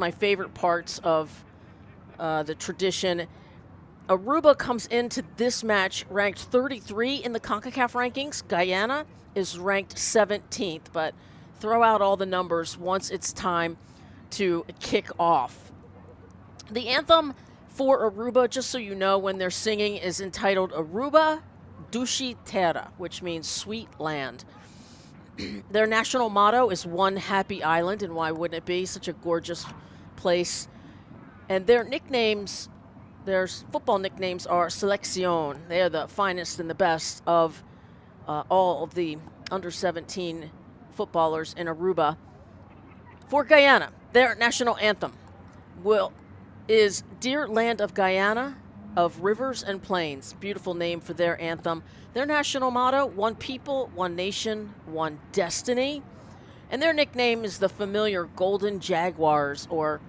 my favorite parts of the tradition. Aruba comes into this match ranked 33 in the Concacaf rankings. Guyana is ranked 17th, but throw out all the numbers once it's time to kick off. The anthem for Aruba, just so you know, when they're singing, is entitled Aruba Dushi Terra, which means sweet land. Their national motto is One Happy Island, and why wouldn't it be? Such a gorgeous place. And their nicknames, their football nicknames are Selección. They are the finest and the best of all of the under-17 footballers in Aruba. For Guyana, their national anthem is Dear Land of Guyana, of Rivers and Plains. Beautiful name for their anthem. Their national motto, One People, One Nation, One Destiny. And their nickname is the familiar Golden Jaguars, or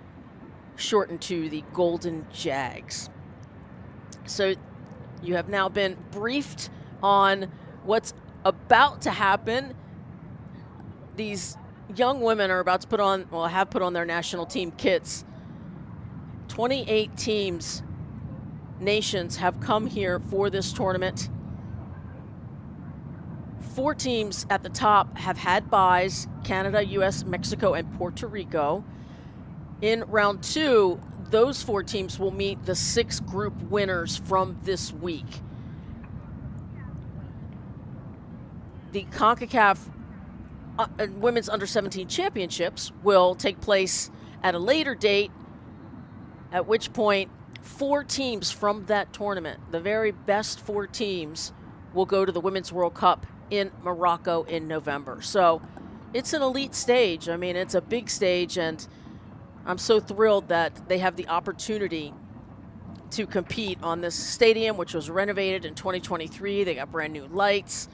shortened to the Golden Jags. So you have now been briefed on what's about to happen. These young women are about to put on, well, have put on their national team kits. 28 teams, nations have come here for this tournament. 4 teams at the top have had byes: Canada, US, Mexico, and Puerto Rico. In round 2, those 4 teams will meet the 6 group winners from this week. The Concacaf Women's Under-17 Championships will take place at a later date, at which point 4 teams from that tournament, the very best 4 teams, will go to the Women's World Cup in Morocco in November. So it's an elite stage. I mean, it's a big stage, and I'm so thrilled that they have the opportunity to compete on this stadium, which was renovated in 2023. They got brand new lights.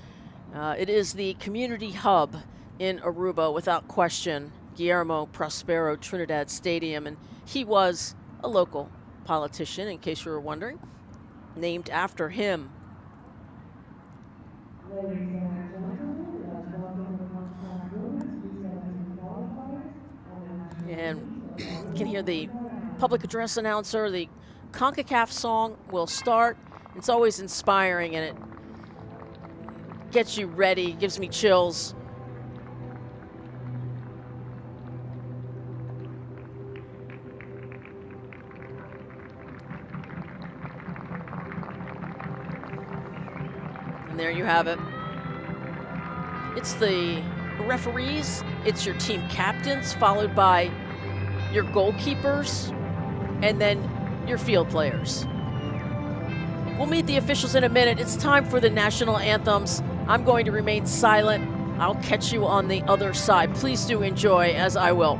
It is the community hub in Aruba, without question, Guillermo Prospero Trinidad Stadium, and he was a local politician, in case you were wondering, named after him. And you can hear the public address announcer. The Concacaf song will start. It's always inspiring, and it gets you ready, gives me chills. And there you have it. It's the referees, it's your team captains, followed by your goalkeepers, and then your field players. We'll meet the officials in a minute. It's time for the national anthems. I'm going to remain silent. I'll catch you on the other side. Please do enjoy, as I will.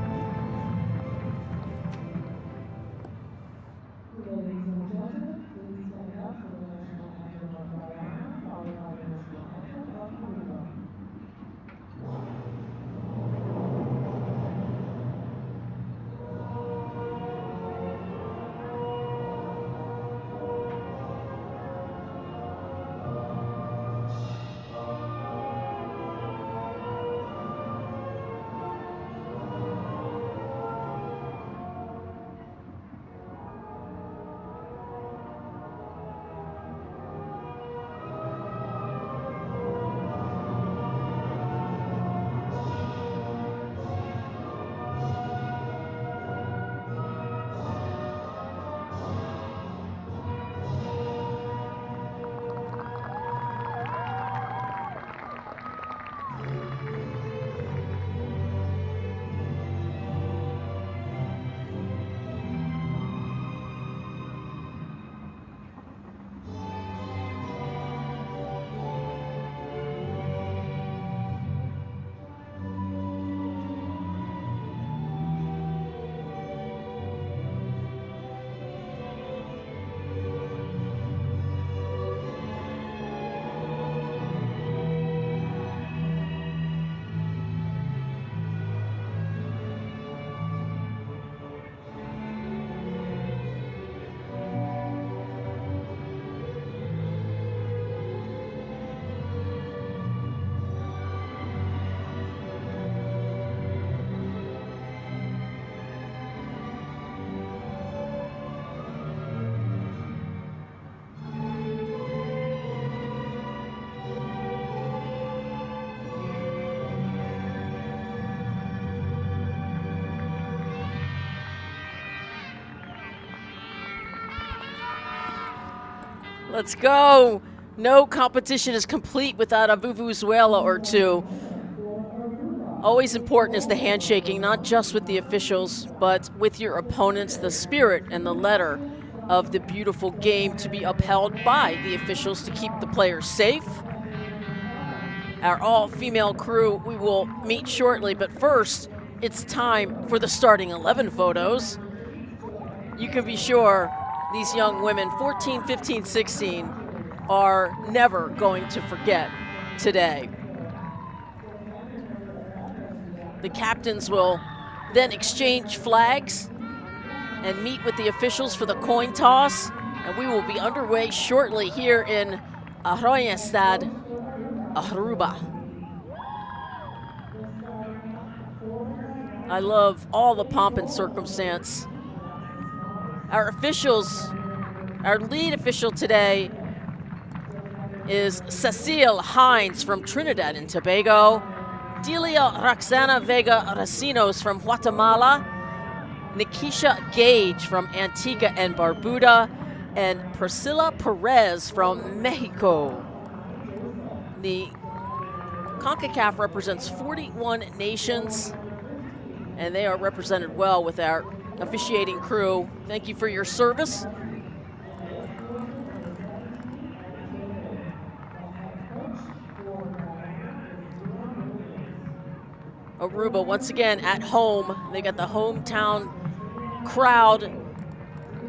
Let's go. No competition is complete without a vuvuzela or two. Always important is the handshaking, not just with the officials, but with your opponents, the spirit and the letter of the beautiful game to be upheld by the officials to keep the players safe. Our all-female crew, we will meet shortly, but first, it's time for the starting 11 photos. You can be sure these young women, 14, 15, 16, are never going to forget today. The captains will then exchange flags and meet with the officials for the coin toss, and we will be underway shortly here in Arroyestad, Aruba. I love all the pomp and circumstance. Our officials, our lead official today is Cecile Hines from Trinidad and Tobago, Delia Roxana Vega Racinos from Guatemala, Nikisha Gage from Antigua and Barbuda, and Priscilla Perez from Mexico. The Concacaf represents 41 nations, and they are represented well with our officiating crew. Thank you for your service. Aruba, once again, at home. They got the hometown crowd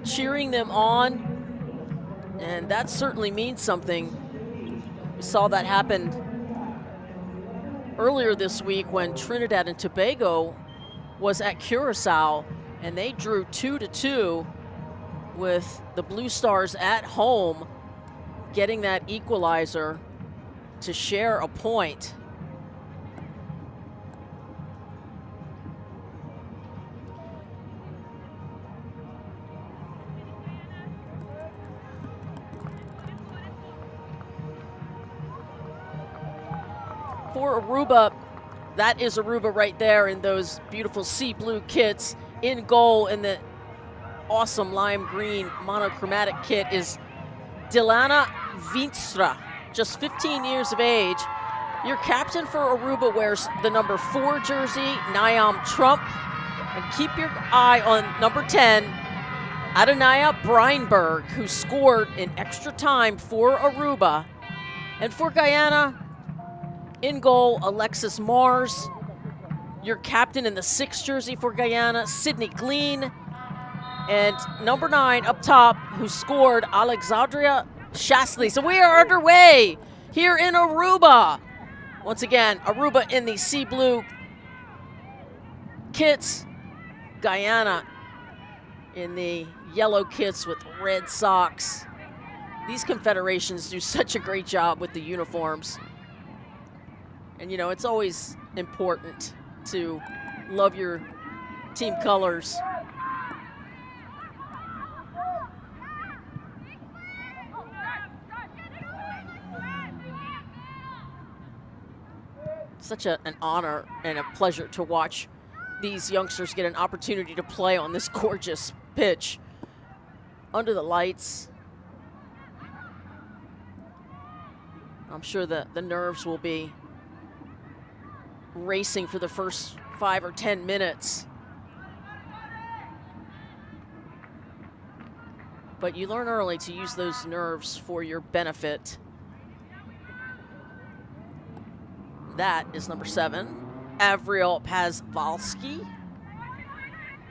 cheering them on, and that certainly means something. We saw that happen earlier this week when Trinidad and Tobago was at Curacao, and they drew 2-2 with the Blue Stars at home getting that equalizer to share a point. For Aruba, that is Aruba right there in those beautiful sea blue kits. In goal in the awesome lime green monochromatic kit is Dilana Vinstra, just 15 years of age. Your captain for Aruba wears the number 4 jersey, Niam Trump. And keep your eye on number 10, Adonaya Breinberg, who scored in extra time for Aruba. And for Guyana, in goal, Alexis Mars. Your captain in the 6 jersey for Guyana, Sydney Glean. And number 9 up top, who scored, Alexandria Shasley. So we are underway here in Aruba. Once again, Aruba in the sea blue kits. Guyana in the yellow kits with red socks. These confederations do such a great job with the uniforms. And, you know, it's always important to love your team colors. Such an honor and a pleasure to watch these youngsters get an opportunity to play on this gorgeous pitch under the lights. I'm sure that the nerves will be racing for the first 5 or 10 minutes. But you learn early to use those nerves for your benefit. That is number 7, Avril Pazvalski,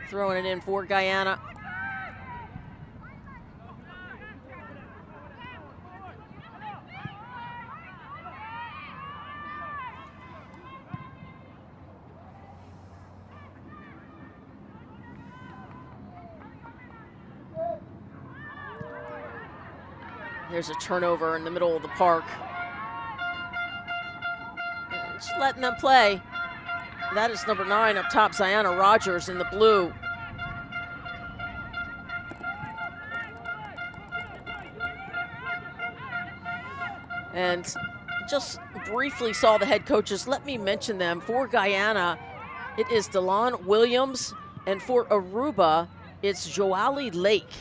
throwing it in for Guyana. There's a turnover in the middle of the park. Just letting them play. That is number 9 up top, Ziana Rogers in the blue. And just briefly saw the head coaches. Let me mention them. For Guyana, it is Delon Williams, and for Aruba, it's Joali Lake.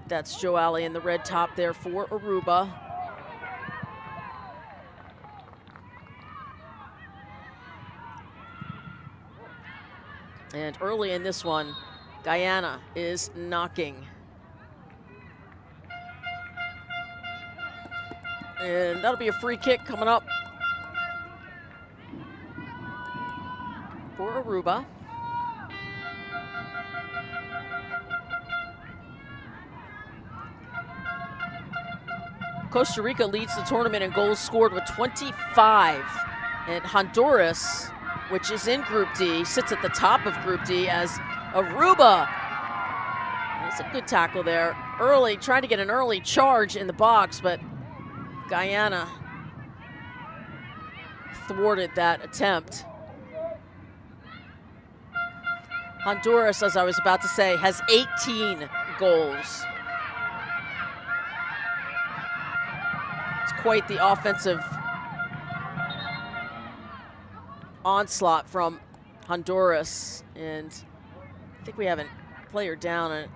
That's Joe Alley in the red top there for Aruba. And early in this one, Guyana is knocking. And that'll be a free kick coming up for Aruba. Costa Rica leads the tournament in goals scored with 25. And Honduras, which is in Group D, sits at the top of Group D as Aruba. That's a good tackle there. Early, trying to get an early charge in the box, but Guyana thwarted that attempt. Honduras, as I was about to say, has 18 goals. It's quite the offensive onslaught from Honduras, and I think we have a player down, and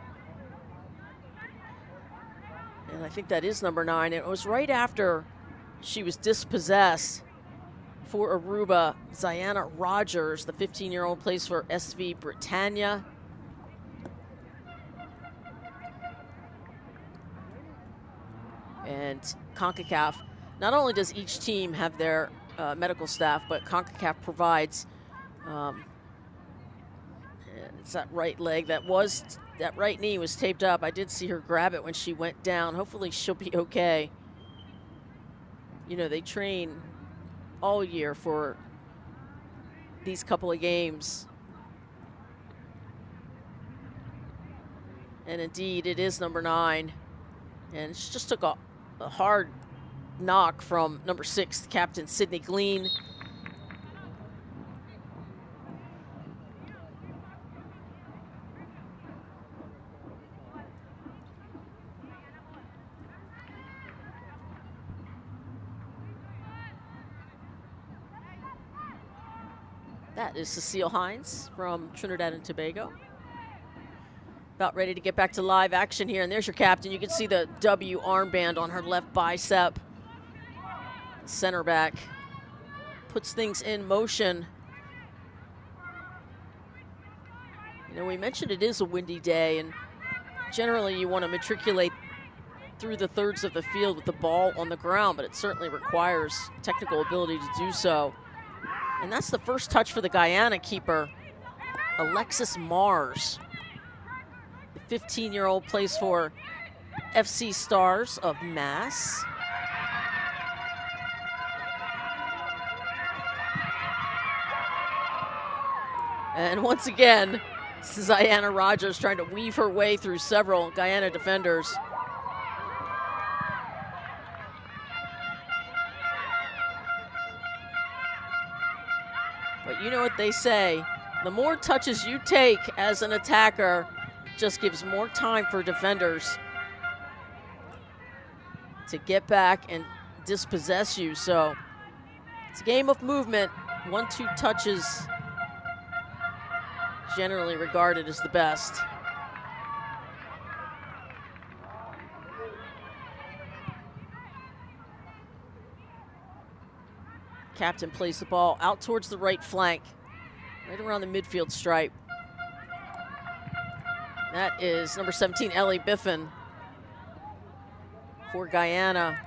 I think that is number 9. It was right after she was dispossessed for Aruba. Ziana Rogers, the 15-year-old, plays for SV Britannia. And Concacaf, not only does each team have their medical staff, but Concacaf provides, it's that right leg that right knee was taped up. I did see her grab it when she went down. Hopefully she'll be okay. You know, they train all year for these couple of games. And indeed, it is number 9. And she just took a hard knock from number 6, captain Sydney Glean. That is Cecile Hines from Trinidad and Tobago. About ready to get back to live action here, and there's your captain. You can see the W armband on her left bicep. Center back puts things in motion. You know, we mentioned it is a windy day, and generally you want to matriculate through the thirds of the field with the ball on the ground, but it certainly requires technical ability to do so. And that's the first touch for the Guyana keeper, Alexis Mars. The 15-year-old plays for FC Stars of Mass. And once again, this is Ziana Rogers trying to weave her way through several Guyana defenders. But you know what they say, the more touches you take as an attacker just gives more time for defenders to get back and dispossess you. So it's a game of movement. 1-2 touches generally regarded as the best. Captain plays the ball out towards the right flank, right around the midfield stripe. That is number 17, Ellie Biffin for Guyana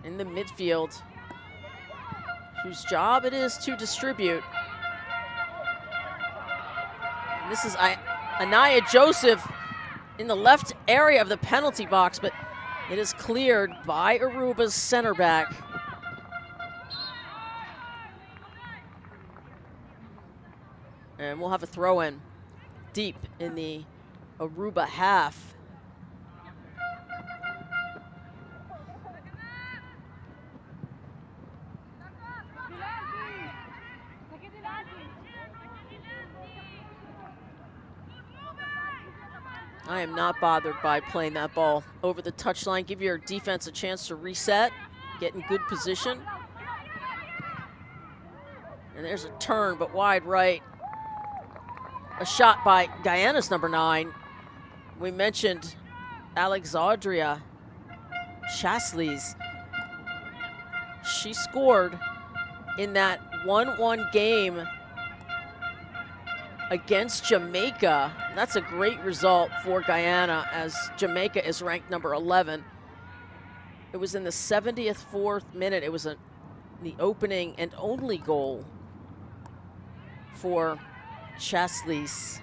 in the midfield, whose job it is to distribute. And this is Anaya Joseph in the left area of the penalty box, but it is cleared by Aruba's center back. And we'll have a throw in deep in the Aruba half. I am not bothered by playing that ball over the touchline. Give your defense a chance to reset, get in good position. And there's a turn, but wide right. A shot by Guyana's number 9. We mentioned Alexandria Chasleys. She scored in that 1-1 game against Jamaica. That's a great result for Guyana, as Jamaica is ranked number 11. It was in the 74th minute. It was the opening and only goal for Chasleys.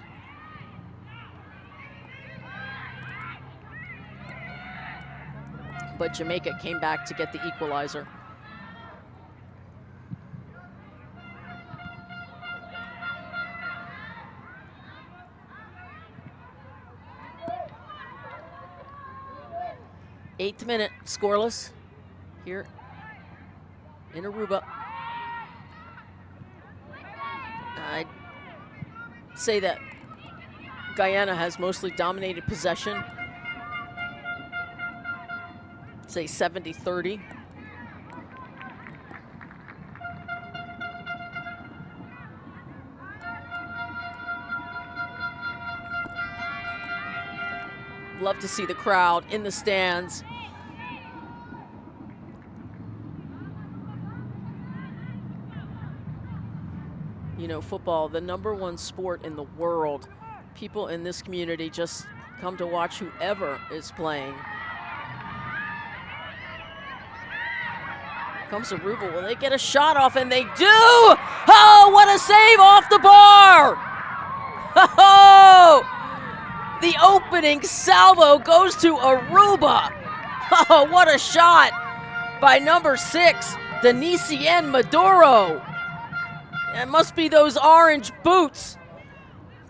But Jamaica came back to get the equalizer. Eighth minute, scoreless here in Aruba. I'd say that Guyana has mostly dominated possession. Say 70-30. Love to see the crowd in the stands. You know, football, the #1 sport in the world. People in this community just come to watch whoever is playing. Comes Aruba. Will they get a shot off? And they do! Oh, what a save off the bar! Oh! The opening salvo goes to Aruba. Oh, what a shot by number 6, Denisien Maduro. It must be those orange boots.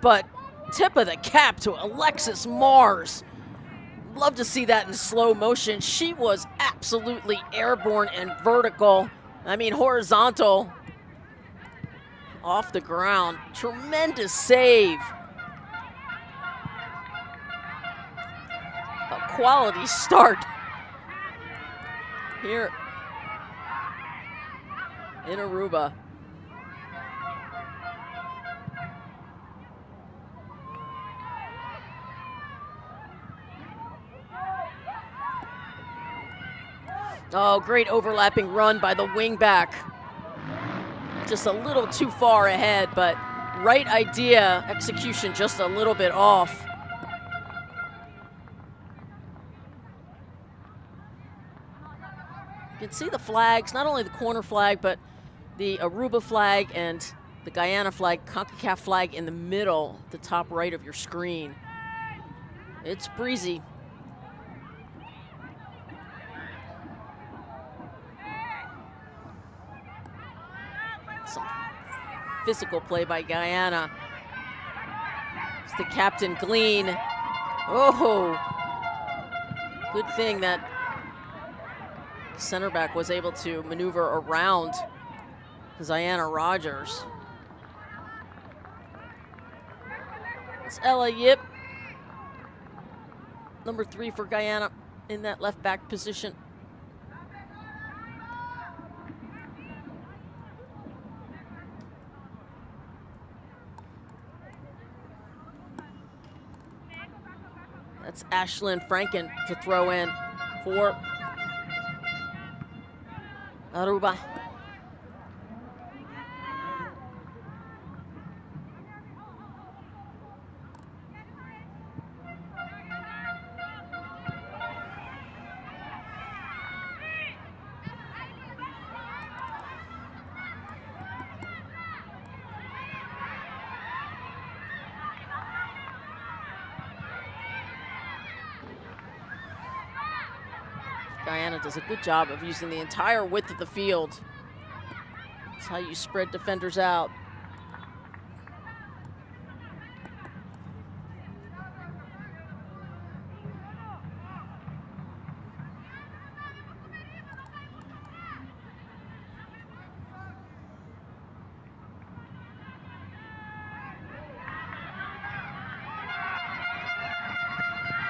But tip of the cap to Alexis Mars. Love to see that in slow motion. She was absolutely airborne and vertical. I mean, horizontal. Off the ground. Tremendous save. A quality start here in Aruba. Oh, great overlapping run by the wingback. Just a little too far ahead, but right idea, execution just a little bit off. You can see the flags, not only the corner flag, but the Aruba flag and the Guyana flag, Concacaf flag in the middle, the top right of your screen. It's breezy. Some physical play by Guyana. It's the captain, Glean. Oh, good thing that center back was able to maneuver around Guyana Rogers. It's Ella Yip, number 3 for Guyana in that left back position. That's Ashlyn Franken to throw in for Aruba. Guyana does a good job of using the entire width of the field. That's how you spread defenders out.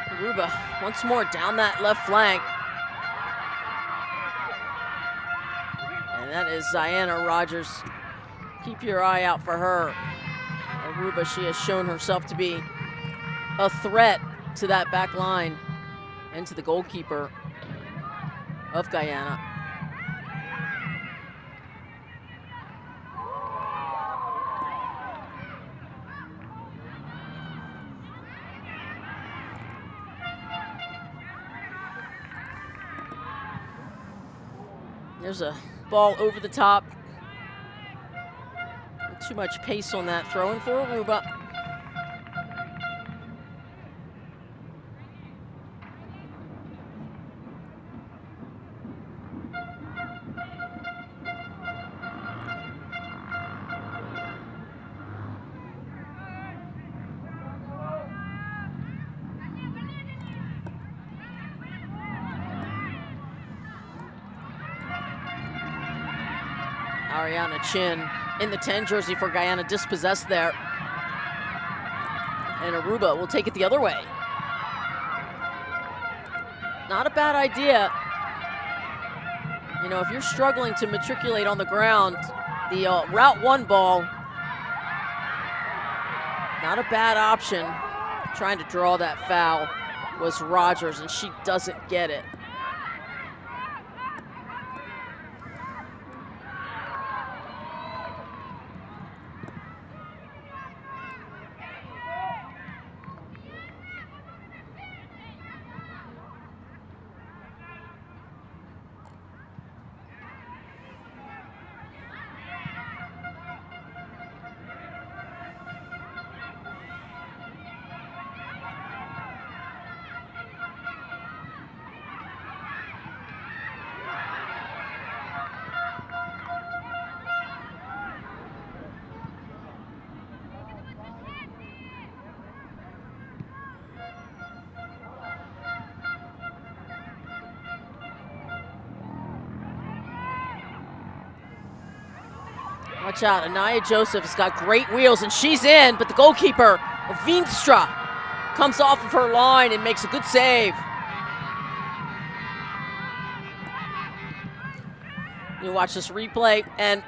Aruba once more down that left flank. And that is Guyana Rogers. Keep your eye out for her. Aruba, she has shown herself to be a threat to that back line. into the goalkeeper of Guyana. There's a ball over the top. Too much pace on that throw in for Aruba. Ariana Chin in the 10 jersey for Guyana, dispossessed there. And Aruba will take it the other way. Not a bad idea. You know, if you're struggling to matriculate on the ground, the Route 1 ball, not a bad option. Trying to draw that foul was Rogers, and she doesn't get it. Watch out, Anaya Joseph has got great wheels, and she's in, but the goalkeeper, Veenstra, comes off of her line and makes a good save. You watch this replay, and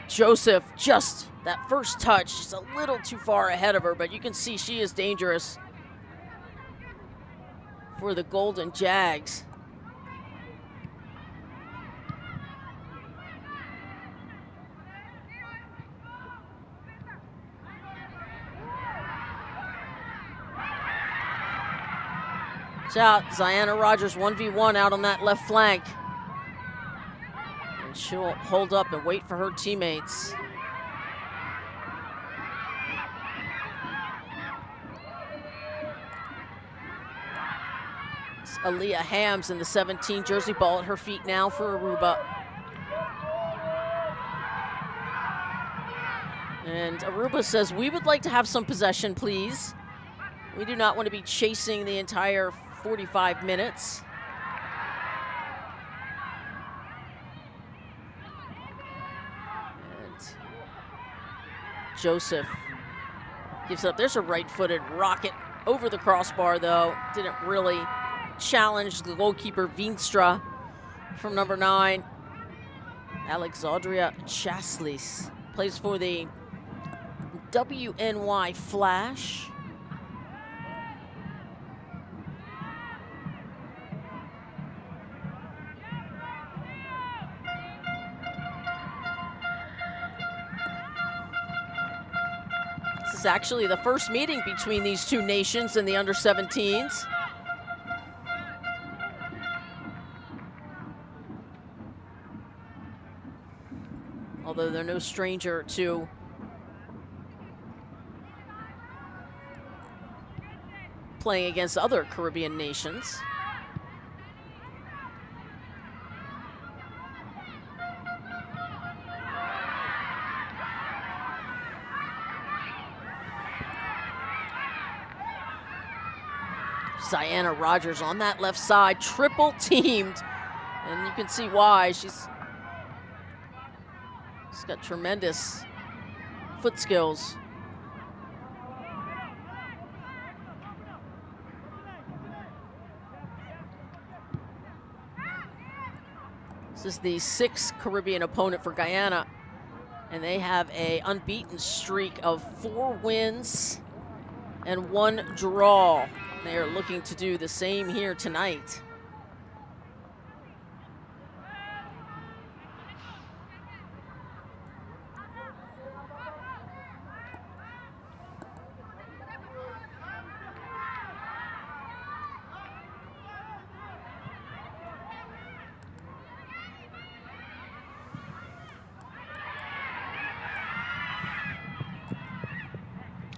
Joseph, just that first touch, just a little too far ahead of her, but you can see she is dangerous for the Golden Jags. Out, Ziana Rogers 1v1 out on that left flank. And she'll hold up and wait for her teammates. It's Aaliyah Hams in the 17 jersey, ball at her feet now for Aruba. And Aruba says, we would like to have some possession, please. We do not want to be chasing the entire 45 minutes. And Joseph gives up. There's a right-footed rocket over the crossbar, though. Didn't really challenge the goalkeeper, Veenstra, from number 9. Alexandria Chaslis plays for the WNY Flash. It's actually the first meeting between these two nations in the under-17s. Although they're no stranger to playing against other Caribbean nations. Ziana Rogers on that left side, triple teamed, and you can see why. She's got tremendous foot skills. This is the 6th Caribbean opponent for Guyana, and they have an unbeaten streak of 4 wins and 1 draw. They are looking to do the same here tonight.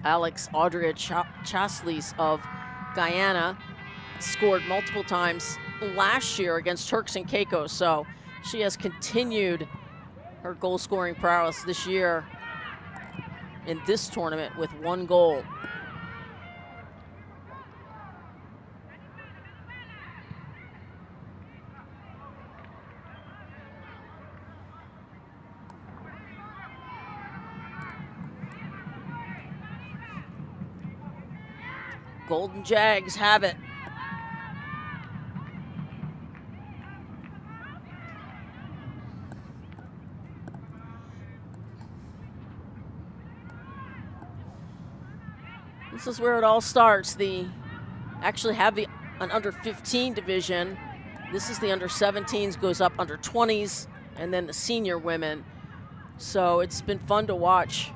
Alex Audrey Chaslis of Guyana scored multiple times last year against Turks and Caicos, so she has continued her goal-scoring prowess this year in this tournament with 1 goal. Golden Jags have it. This is where it all starts. They actually have an under-15 division. This is the under-17s, goes up under-20s, and then the senior women. So it's been fun to watch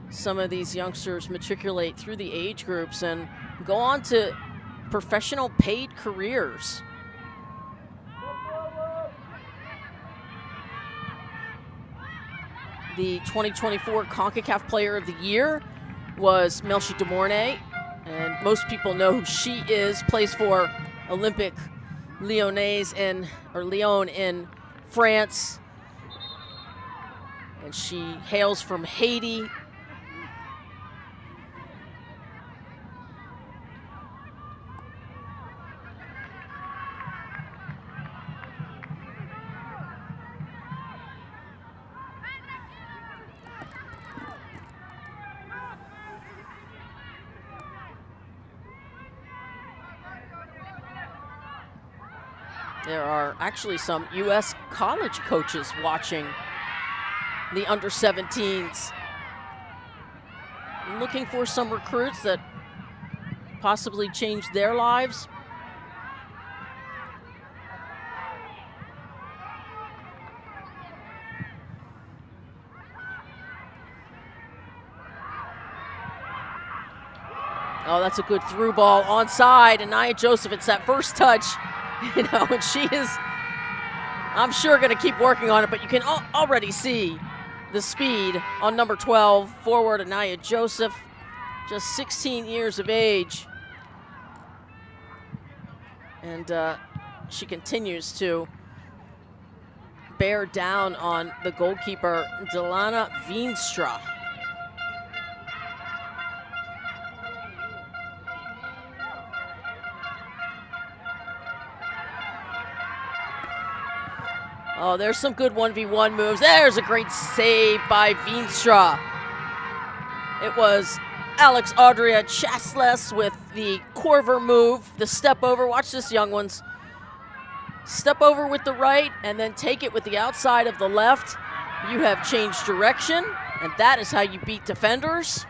some of these youngsters matriculate through the age groups and go on to professional paid careers. The 2024 Concacaf Player of the Year was Melchi Demornay, and most people know who she is, plays for Olympic Lyon in France, and she hails from Haiti. There are actually some U.S. college coaches watching the under-17s, looking for some recruits that possibly change their lives. Oh, that's a good through ball onside, and Nia Joseph, it's that first touch. You know, and she is, I'm sure, going to keep working on it, but you can already see the speed on number 12, forward Anaya Joseph, just 16 years of age. And she continues to bear down on the goalkeeper, Delana Veenstra. Oh, there's some good 1v1 moves. There's a great save by Veenstra. It was Alex Audria Chasles with the Corver move, the step over. Watch this, young ones. Step over with the right and then take it with the outside of the left. You have changed direction, and that is how you beat defenders.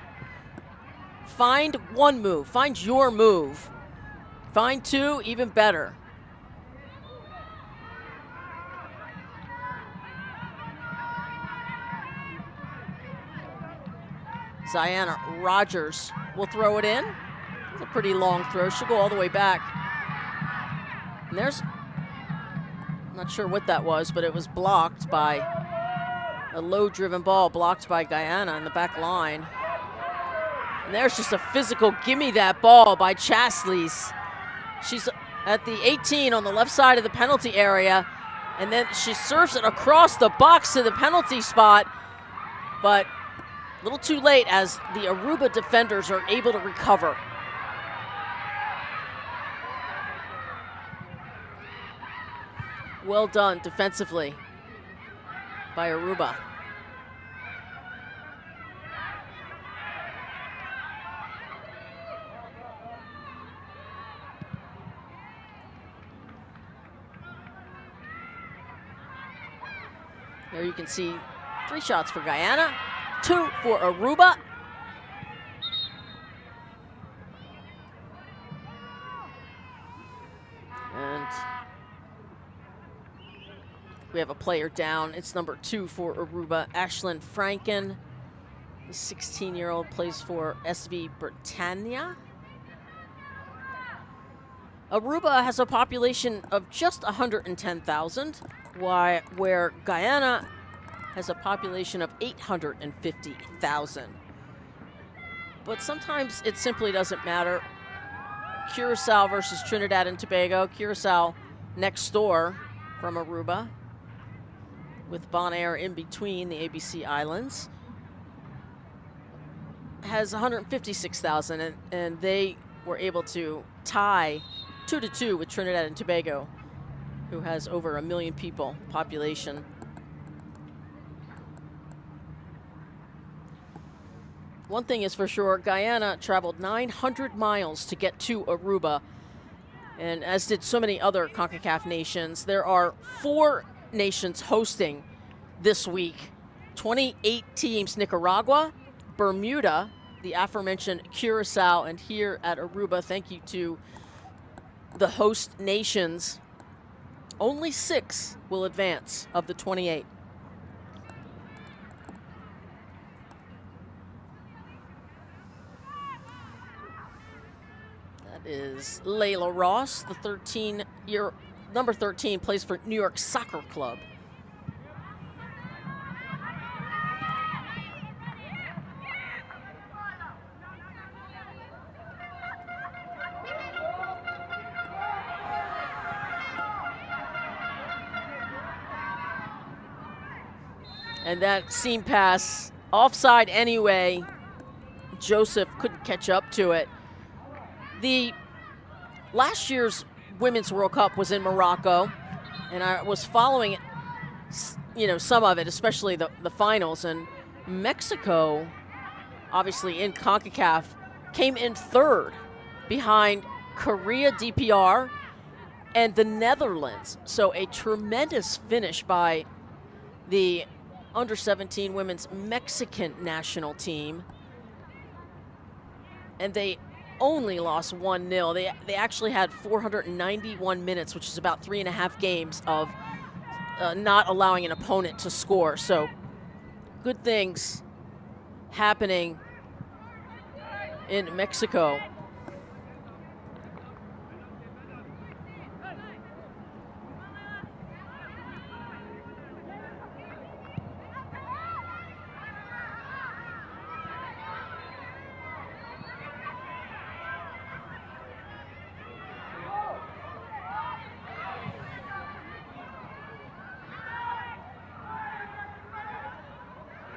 Find one move. Find your move. Find two, even better. Ziana Rogers will throw it in. It's a pretty long throw. She'll go all the way back. And there's, I'm not sure what that was, but it was blocked by a low-driven ball, blocked by Guyana in the back line. And there's just a physical gimme that ball by Chasles. She's at the 18 on the left side of the penalty area, and then she serves it across the box to the penalty spot, but a little too late as the Aruba defenders are able to recover. Well done defensively by Aruba. There you can see 3 shots for Guyana, 2 for Aruba. we have a player down. It's number 2 for Aruba, Ashlyn Franken. The 16-year-old plays for SV Britannia. Aruba has a population of just 110,000, where Guyana has a population of 850,000. But sometimes it simply doesn't matter. Curacao versus Trinidad and Tobago. Curacao next door from Aruba, with Bonaire in between the ABC Islands, has 156,000, and they were able to tie 2-2 with Trinidad and Tobago, who has over 1 million people population. One thing is for sure, Guyana traveled 900 miles to get to Aruba, and as did so many other Concacaf nations. There are 4 nations hosting this week. 28 teams: Nicaragua, Bermuda, the aforementioned Curacao, and here at Aruba, thank you to the host nations, only 6 will advance of the 28. Is Layla Ross, the number 13, plays for New York Soccer Club. And that seam pass, offside anyway. Joseph couldn't catch up to it. The last year's Women's World Cup was in Morocco, and I was following it, some of it, especially the finals. And Mexico, obviously in CONCACAF, came in 3rd behind Korea DPR and the Netherlands. So a tremendous finish by the Under-17 women's Mexican national team. And they only lost 1-0. They actually had 491 minutes, which is about 3.5 games of not allowing an opponent to score. So good things happening in Mexico.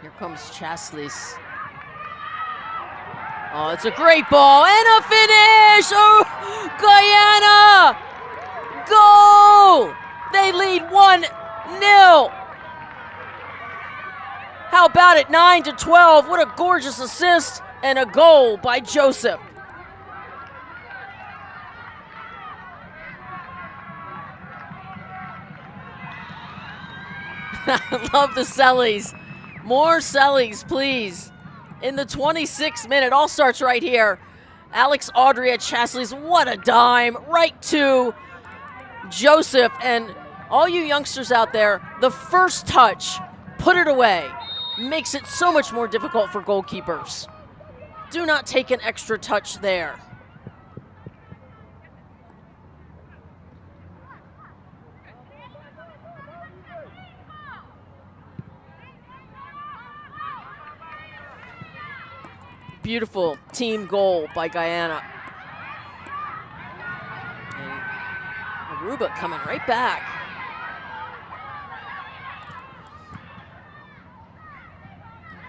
Here comes Chaslis. Oh, it's a great ball and a finish! Oh, Guyana! Goal! They lead 1-0. How about it? 9-12. What a gorgeous assist and a goal by Joseph. Love the Sellies. More Sellies, please. In the 26th minute, all starts right here. Alex Audrey at Chaslis, what a dime. Right to Joseph. And all you youngsters out there, the first touch, put it away. Makes it so much more difficult for goalkeepers. Do not take an extra touch there. Beautiful team goal by Guyana. And Aruba coming right back.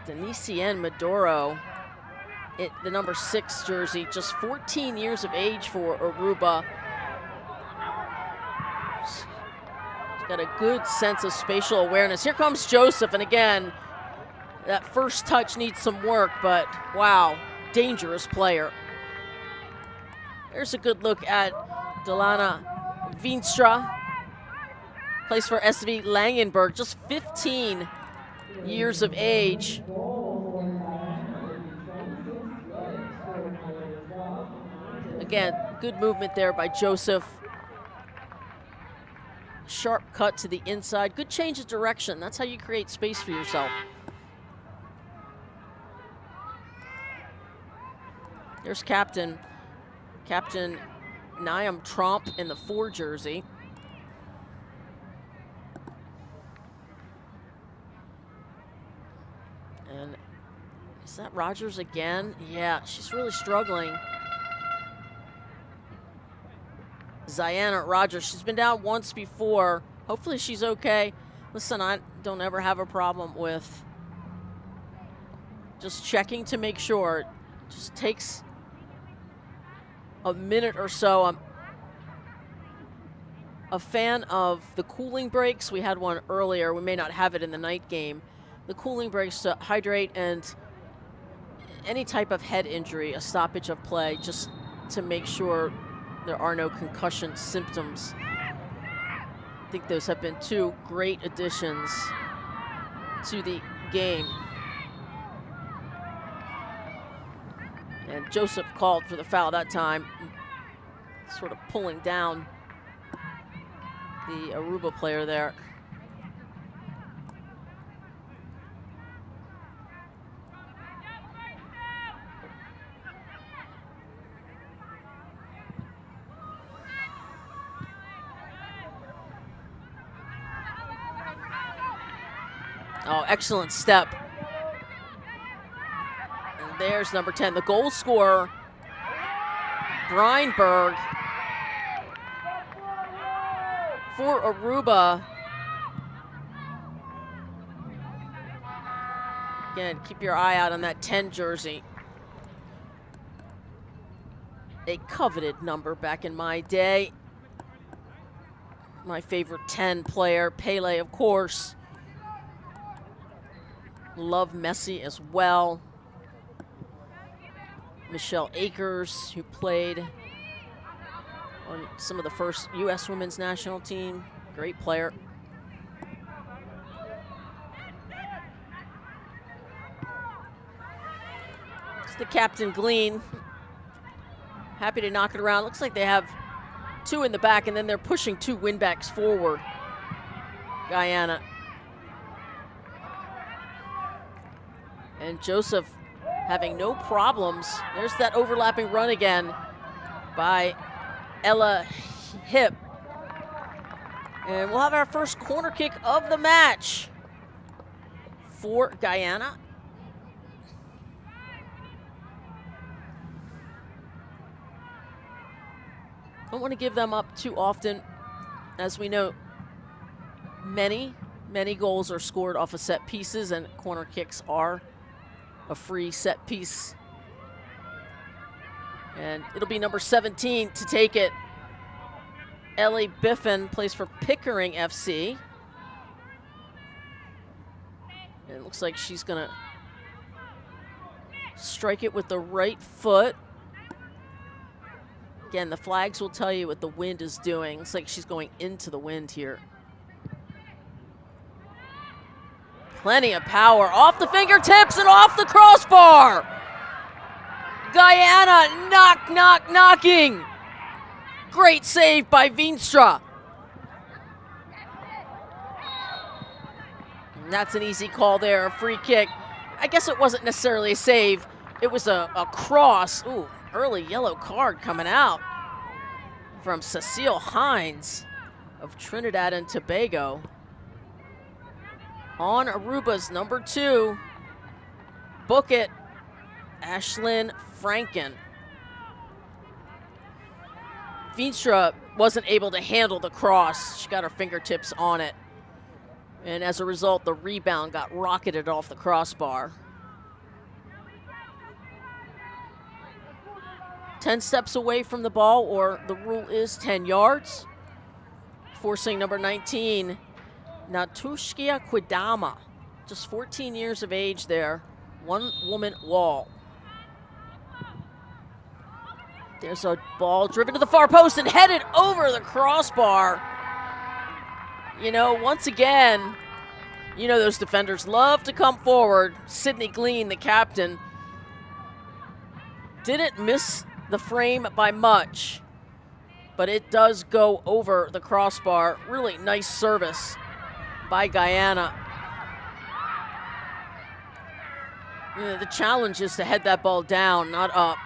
Denisien Maduro, the number 6 jersey, just 14 years of age for Aruba. He's got a good sense of spatial awareness. Here comes Joseph, and again, that first touch needs some work, but wow, dangerous player. There's a good look at Delana Veenstra. Plays for SV Langenberg, just 15 years of age. Again, good movement there by Joseph. sharp cut to the inside. Good change of direction. That's how you create space for yourself. There's Captain Niam Trump in the 4 jersey. And is that Rogers again? Yeah, she's really struggling. Ziana Rogers, she's been down once before. Hopefully she's okay. Listen, I don't ever have a problem with just checking to make sure. It just takes a minute or so. I'm a fan of the cooling breaks. We had one earlier. We may not have it in the night game. The cooling breaks to hydrate, and any type of head injury, a stoppage of play, just to make sure there are no concussion symptoms. I think those have been 2 great additions to the game. And Joseph called for the foul that time, sort of pulling down the Aruba player there. Oh, excellent step. And there's number 10, the goal scorer, Breinberg, for Aruba. Again, keep your eye out on that 10 jersey. A coveted number back in my day. My favorite 10 player, Pele, of course. Love Messi as well. Michelle Akers, who played on some of the first U.S. women's national team. Great player. It's the captain, Glean. Happy to knock it around. Looks like they have 2 in the back, and then they're pushing 2 windbacks forward. Guyana. And Joseph having no problems. There's that overlapping run again by Ella Hip. And we'll have our first corner kick of the match for Guyana. Don't want to give them up too often. As we know, many goals are scored off of set pieces, and corner kicks are a free set piece. And it'll be number 17 to take it. Ellie Biffin plays for Pickering FC. And it looks like she's gonna strike it with the right foot. Again, the flags will tell you what the wind is doing. Looks like she's going into the wind here. Plenty of power off the fingertips and off the crossbar. Guyana knocking. Great save by Veenstra. And that's an easy call there, a free kick. I guess it wasn't necessarily a save. It was a cross. Ooh, early yellow card coming out from Cecile Hines of Trinidad and Tobago. On Aruba's number 2, book it, Ashlyn Franken. Veenstra wasn't able to handle the cross. She got her fingertips on it. And as a result, the rebound got rocketed off the crossbar. 10 steps away from the ball, or the rule is 10 yards. Forcing number 19, Natushkia Quidama, just 14 years of age there, one-woman wall. There's a ball driven to the far post and headed over the crossbar. You know, once again, you know those defenders love to come forward. Sydney Glean, the captain, didn't miss the frame by much, but it does go over the crossbar. Really nice service by Guyana. The challenge is to head that ball down, not up.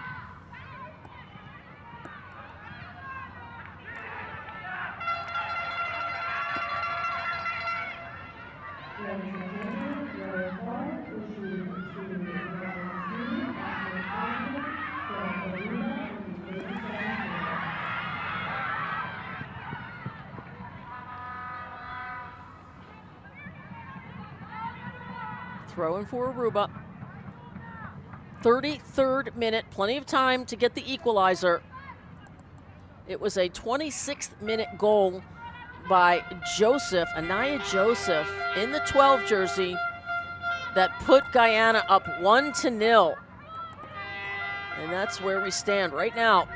Throw in for Aruba. 33rd minute, plenty of time to get the equalizer. It was a 26th minute goal by Joseph, Anaya Joseph, in the 12 jersey that put Guyana up 1-0. And that's where we stand right now.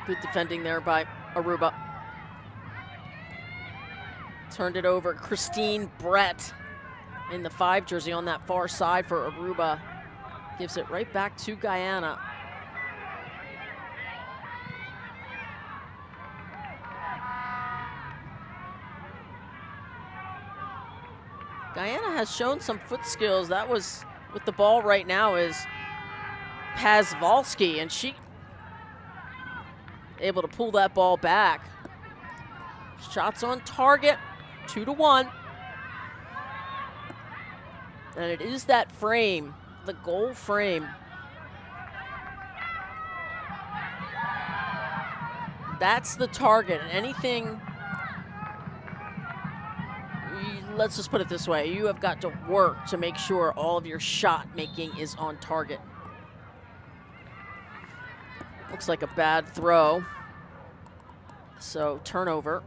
Good defending there by Aruba. Turned it over. Christine Brett in the 5 jersey on that far side for Aruba. Gives it right back to Guyana. Guyana has shown some foot skills. That was with the ball right now is Pazvalski, and she able to pull that ball back. Shots on target, 2-1. And it is that frame, the goal frame. That's the target. And anything, let's just put it this way, you have got to work to make sure all of your shot making is on target. Looks like a bad throw. So turnover.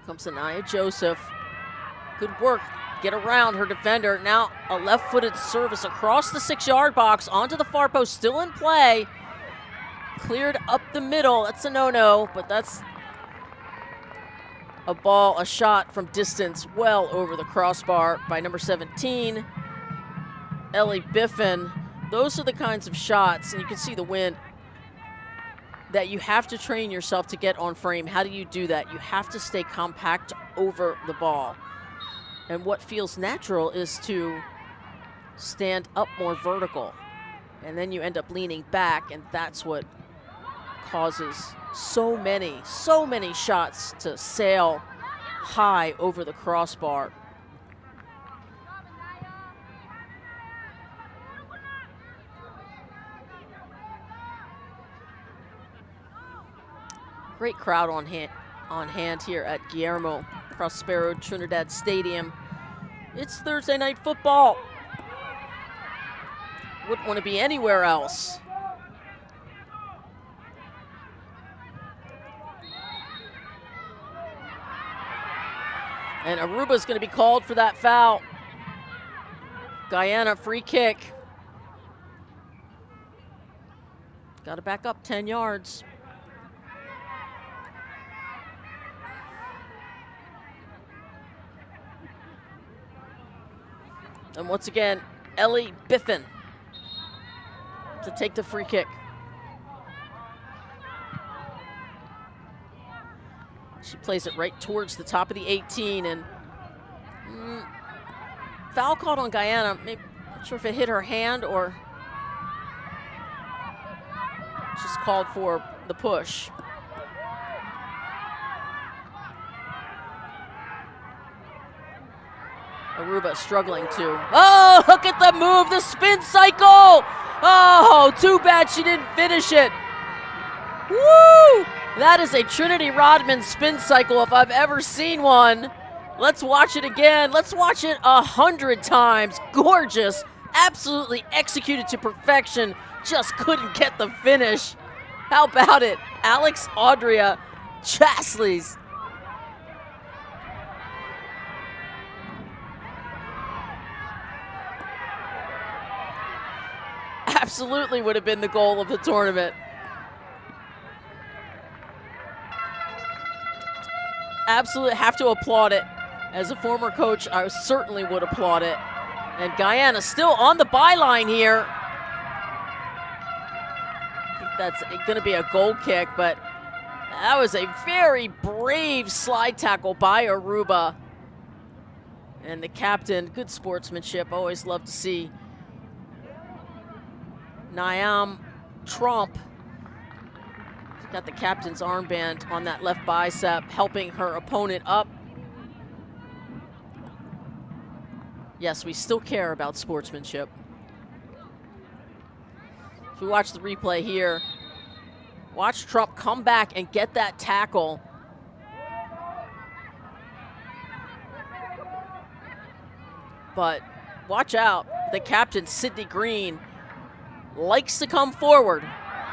Comes Anaya Joseph. Good work. Get around her defender. Now a left-footed service across the 6-yard box onto the far post. Still in play. Cleared up the middle. That's a no-no, but that's a ball, a shot from distance well over the crossbar by number 17, Ellie Biffin. Those are the kinds of shots, and you can see the wind, that you have to train yourself to get on frame. How do you do that? You have to stay compact over the ball. And what feels natural is to stand up more vertical. And then you end up leaning back, and that's what causes so many shots to sail high over the crossbar. Great crowd on hand here at Guillermo Prospero Trinidad Stadium. It's Thursday night football. Wouldn't want to be anywhere else. And Aruba's going to be called for that foul. Guyana free kick. Got to back up 10 yards. And once again, Ellie Biffin to take the free kick. She plays it right towards the top of the 18, and foul called on Guyana. Maybe, not sure if it hit her hand or just called for the push. Aruba struggling to. Oh, look at the move, the spin cycle. Oh, too bad she didn't finish it. Woo! That is a Trinity Rodman spin cycle if I've ever seen one. Let's watch it again. Let's watch it 100 times. Gorgeous. Absolutely executed to perfection. Just couldn't get the finish. How about it? Alex Audria Chasleys. Absolutely would have been the goal of the tournament. Absolutely have to applaud it. As a former coach, I certainly would applaud it. And Guyana still on the byline here. I think that's going to be a goal kick, but that was a very brave slide tackle by Aruba. And the captain, good sportsmanship. Always love to see Niam Trump. Got the captain's armband on that left bicep, helping her opponent up. Yes, we still care about sportsmanship. If we watch the replay here, watch Trump come back and get that tackle. But watch out, the captain, Sydney Green, likes to come forward.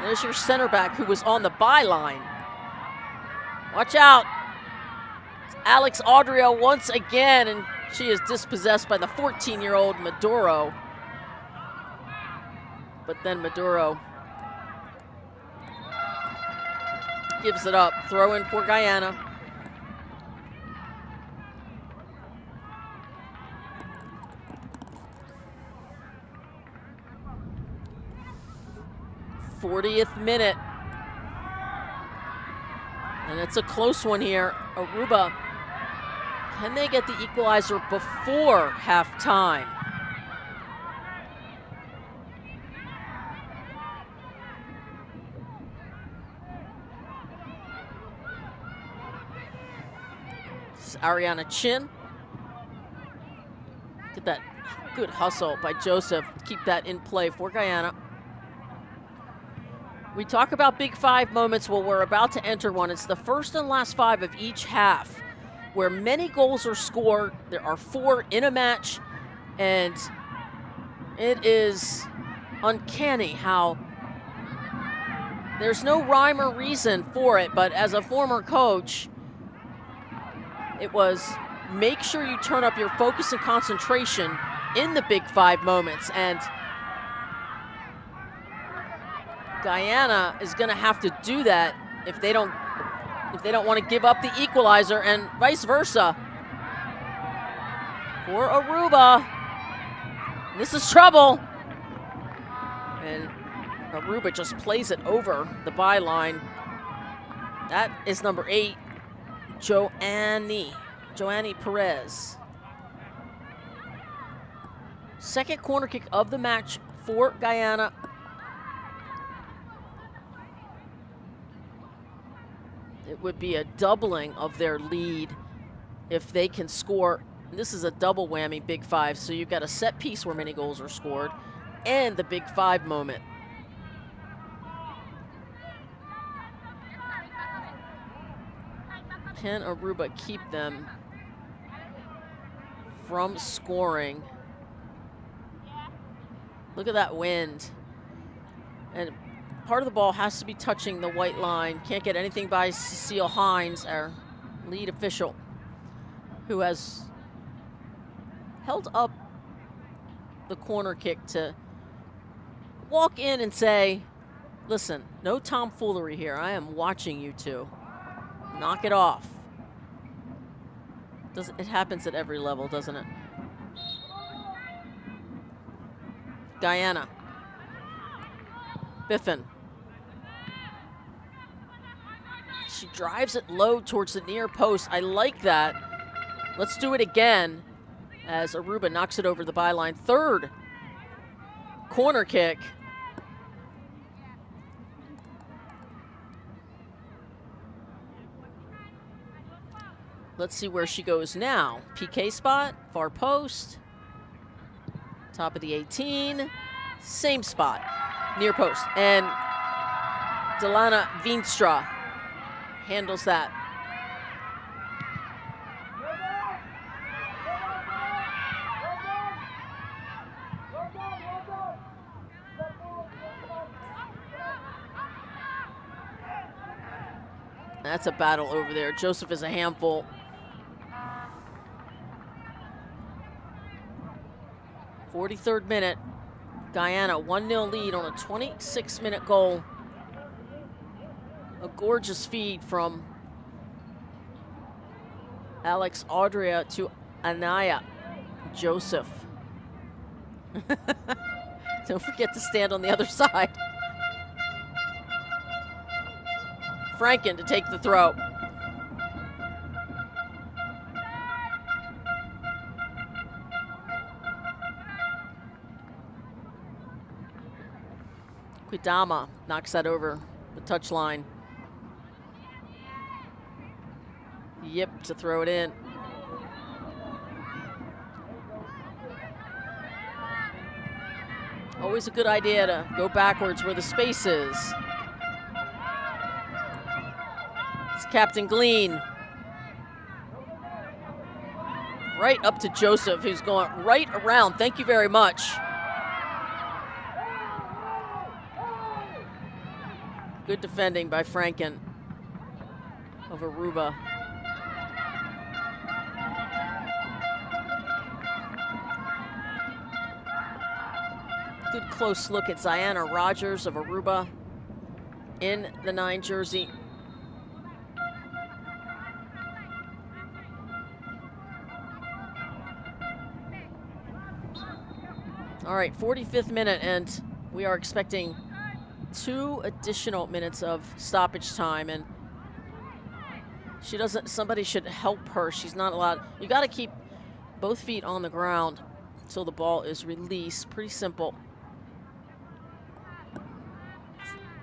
There's your center back who was on the byline. Watch out. It's Alex Audria once again, and she is dispossessed by the 14-year-old Maduro. But then Maduro gives it up. Throw in for Guyana. '40th minute. And it's a close one here. Aruba, can they get the equalizer before halftime? This is Ariana Chin. Get that good hustle by Joseph. Keep that in play for Guyana. We talk about Big Five moments. Well, we're about to enter one. It's the first and last five of each half where many goals are scored. There are 4 in a match, and it is uncanny how there's no rhyme or reason for it, but as a former coach, it was make sure you turn up your focus and concentration in the Big Five moments, and Guyana is going to have to do that if they don't want to give up the equalizer, and vice versa. For Aruba, this is trouble. And Aruba just plays it over the byline. That is number 8, Joanny Perez. Second corner kick of the match for Guyana. It would be a doubling of their lead if they can score. This is a double whammy Big Five, so you've got a set piece where many goals are scored and the Big Five moment. Can Aruba keep them from scoring? Look at that wind. And part of the ball has to be touching the white line. Can't get anything by Cecile Hines, our lead official, who has held up the corner kick to walk in and say, listen, no tomfoolery here. I am watching you two. Knock it off. It happens at every level, doesn't it? Guyana. Biffin. She drives it low towards the near post. I like that. Let's do it again as Aruba knocks it over the byline. Third corner kick. Let's see where she goes now. PK spot, far post, top of the 18, same spot, near post. And Delana Veenstra handles that. That's a battle over there. Joseph is a handful. .43rd minute. Guyana 1-0 lead on a 26-minute goal. A gorgeous feed from Alex Audria to Anaya Joseph. Don't forget to stand on the other side. Franken to take the throw. Quidama knocks that over the touchline. Yip to throw it in. Always a good idea to go backwards where the space is. It's Captain Glean. Right up to Joseph, who's going right around. Thank you very much. Good defending by Franken of Aruba. Good close look at Ziana Rogers of Aruba in the 9 jersey. All right, 45th minute, and we are expecting 2 additional minutes of stoppage time, and she doesn't, somebody should help her. She's not allowed. You got to keep both feet on the ground until the ball is released. Pretty simple.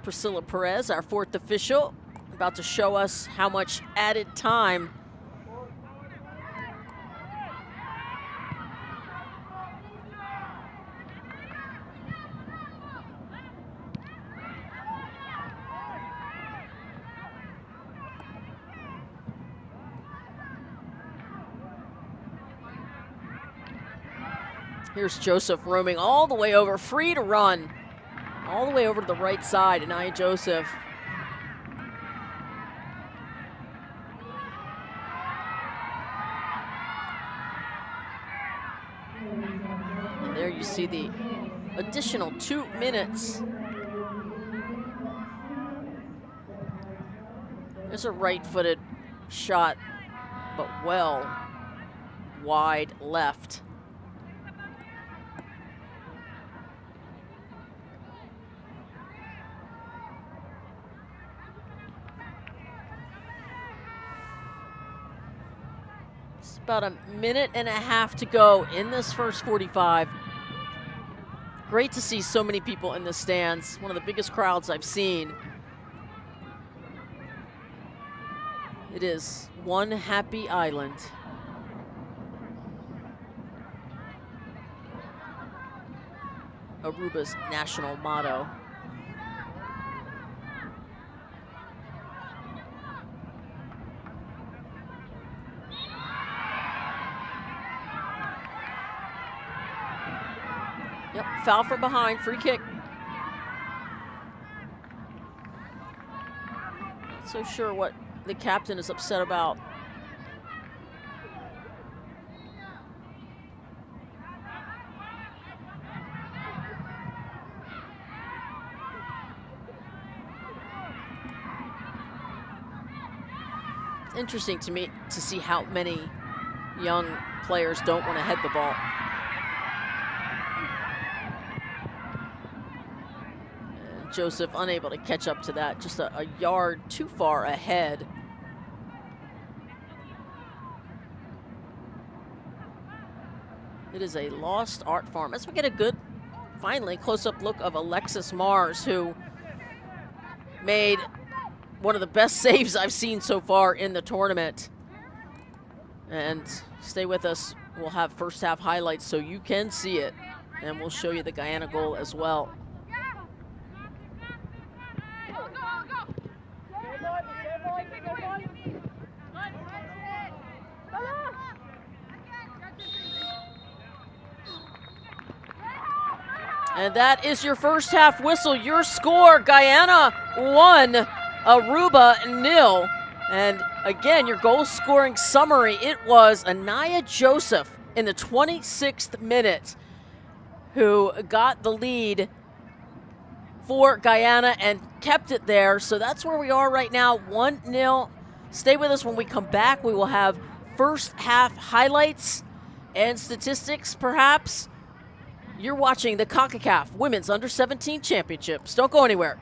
Priscilla Perez, our 4th official, about to show us how much added time Here's Joseph roaming all the way over, free to run. All the way over to the right side, Anaya Joseph. And there you see the additional 2 minutes. There's a right-footed shot, but well wide left. About a minute and a half to go in this first 45. Great to see so many people in the stands. One of the biggest crowds I've seen. It is one happy island. Aruba's national motto. Yep, foul from behind, free kick. Not so sure what the captain is upset about. It's interesting to me to see how many young players don't want to head the ball. Joseph unable to catch up to that, just a yard too far ahead. It is a lost art form. As we get a good, finally, close-up look of Alexis Mars, who made one of the best saves I've seen so far in the tournament. And stay with us. We'll have first half highlights so you can see it. And we'll show you the Guyana goal as well. And that is your first half whistle. Your score, Guyana 1, Aruba 0. And again, your goal scoring summary, it was Anaya Joseph in the 26th minute who got the lead for Guyana and kept it there. So that's where we are right now, 1-0. Stay with us. When we come back, we will have first half highlights and statistics, perhaps. You're watching the Concacaf Women's Under-17 Championships. Don't go anywhere.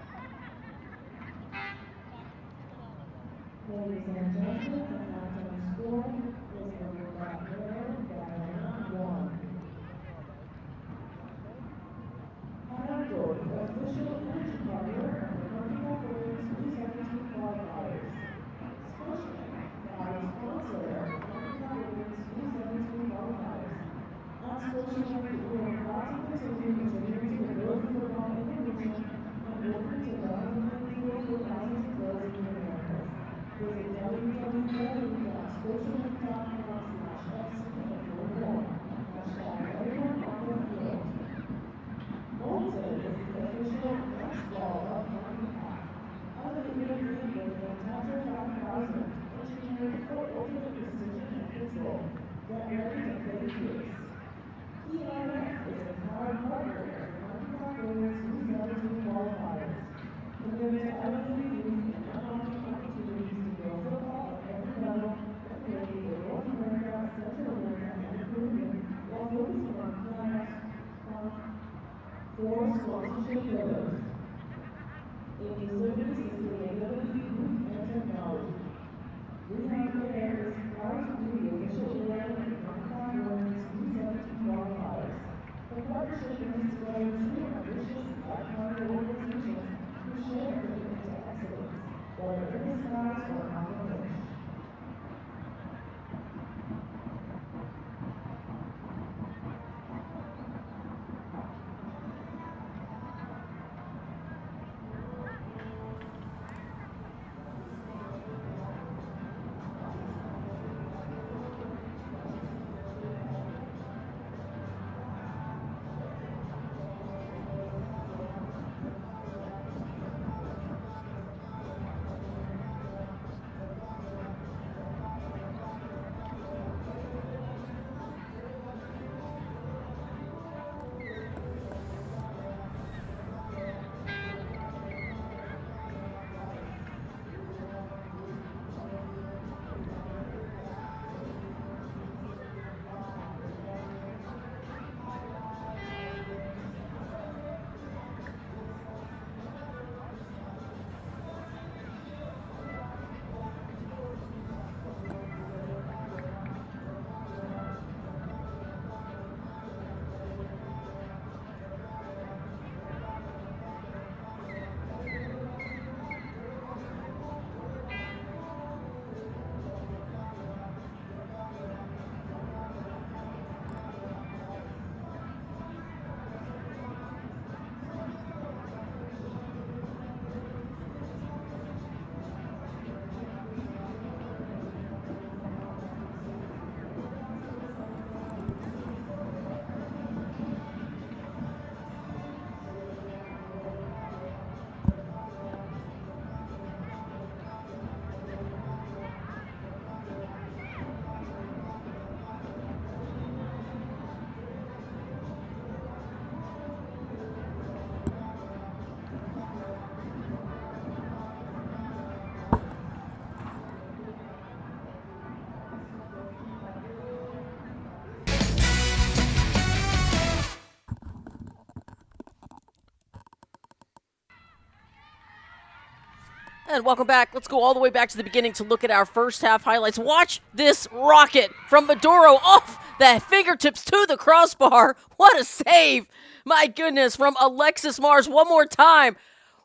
And welcome back. Let's go all the way back to the beginning to look at our first half highlights. Watch this rocket from Maduro off the fingertips to the crossbar. What a save. My goodness, from Alexis Mars one more time.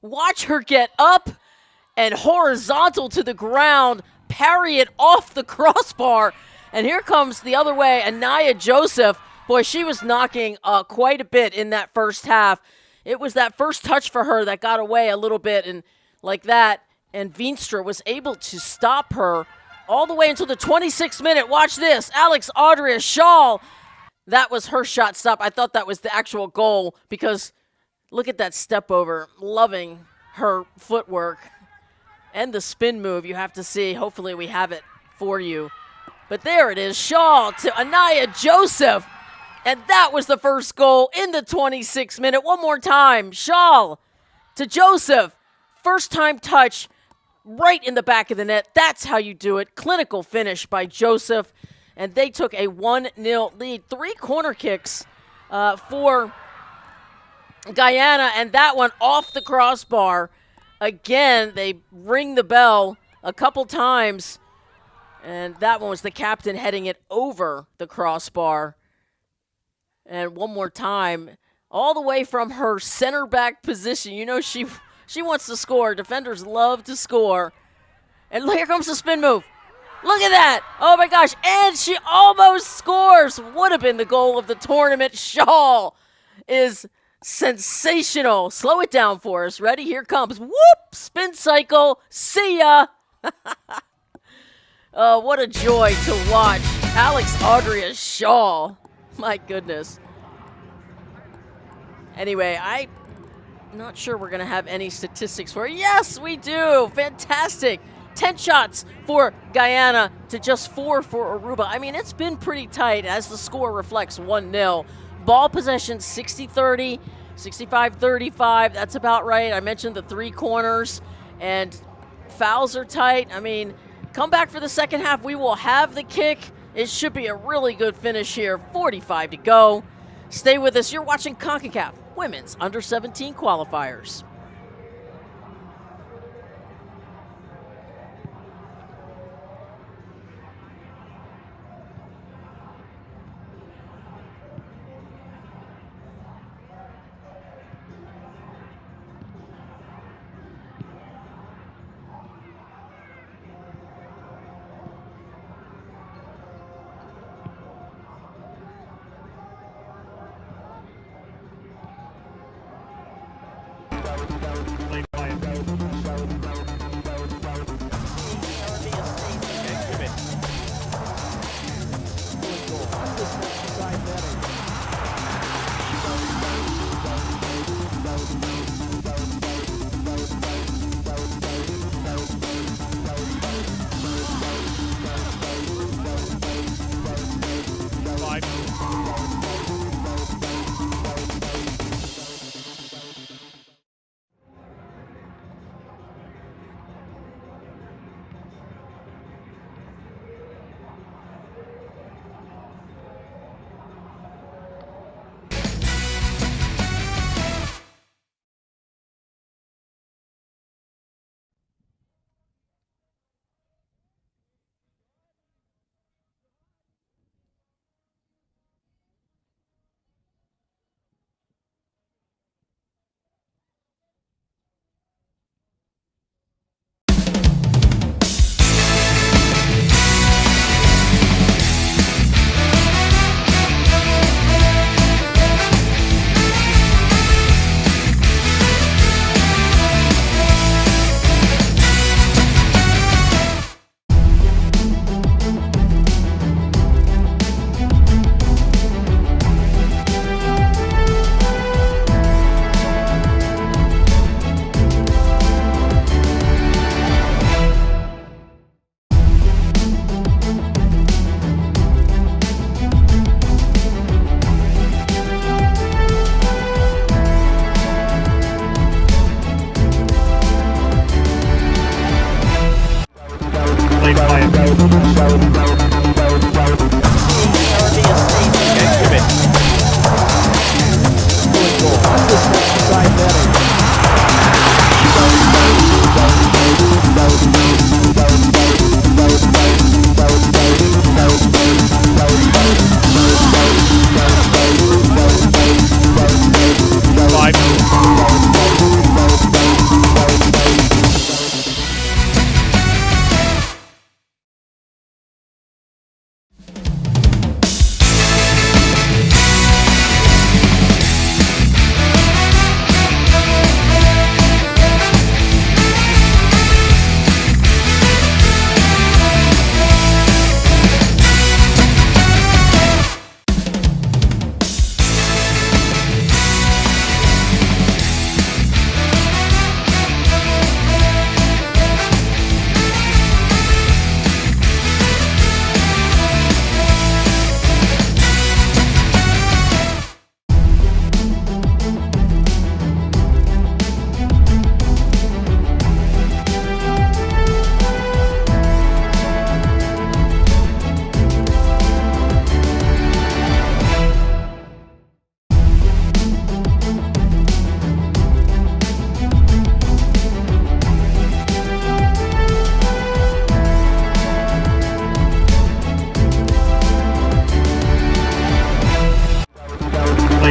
Watch her get up and horizontal to the ground, parry it off the crossbar. And here comes the other way, Anaya Joseph. Boy, she was knocking quite a bit in that first half. It was that first touch for her that got away a little bit and like that. And Veenstra was able to stop her all the way until the 26th minute. Watch this. Alex Audrey Shaw. That was her shot stop. I thought that was the actual goal because look at that step over. Loving her footwork and the spin move you have to see. Hopefully we have it for you. But there it is. Shaw to Anaya Joseph. And that was the first goal in the 26th minute. One more time. Shaw to Joseph. First time touch right in the back of the net. That's how you do it. Clinical finish by Joseph. And they took a 1-0 lead. 3 corner kicks for Guyana. And that one off the crossbar. Again, they ring the bell a couple times. And that one was the captain heading it over the crossbar. And one more time, all the way from her center back position. You know she wants to score. Defenders love to score. And here comes the spin move. Look at that. Oh, my gosh. And she almost scores. Would have been the goal of the tournament. Shaw is sensational. Slow it down for us. Ready? Here comes. Whoop. Spin cycle. See ya. Oh, what a joy to watch. Alex Audrey Shaw. My goodness. Anyway, I'm not sure we're going to have any statistics for it. Yes, we do. Fantastic. 10 shots for Guyana to just 4 for Aruba. I mean, it's been pretty tight as the score reflects 1-0. Ball possession 60-30, 65-35. That's about right. I mentioned the 3 corners. And fouls are tight. I mean, come back for the second half. We will have the kick. It should be a really good finish here. 45 to go. Stay with us. You're watching Concacaf Women's Under-17 Qualifiers.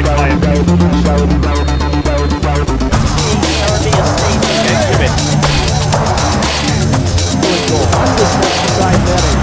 big player. Good goal. Watch this next side netting.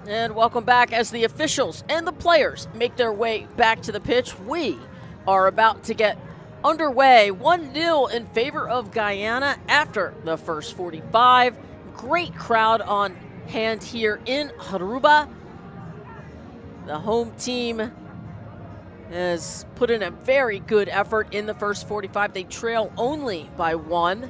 And welcome back as the officials and the players make their way back to the pitch. We are about to get underway 1-0 in favor of Guyana after the first 45. Great crowd on hand here in Aruba. The home team has put in a very good effort in the first 45. They trail only by 1.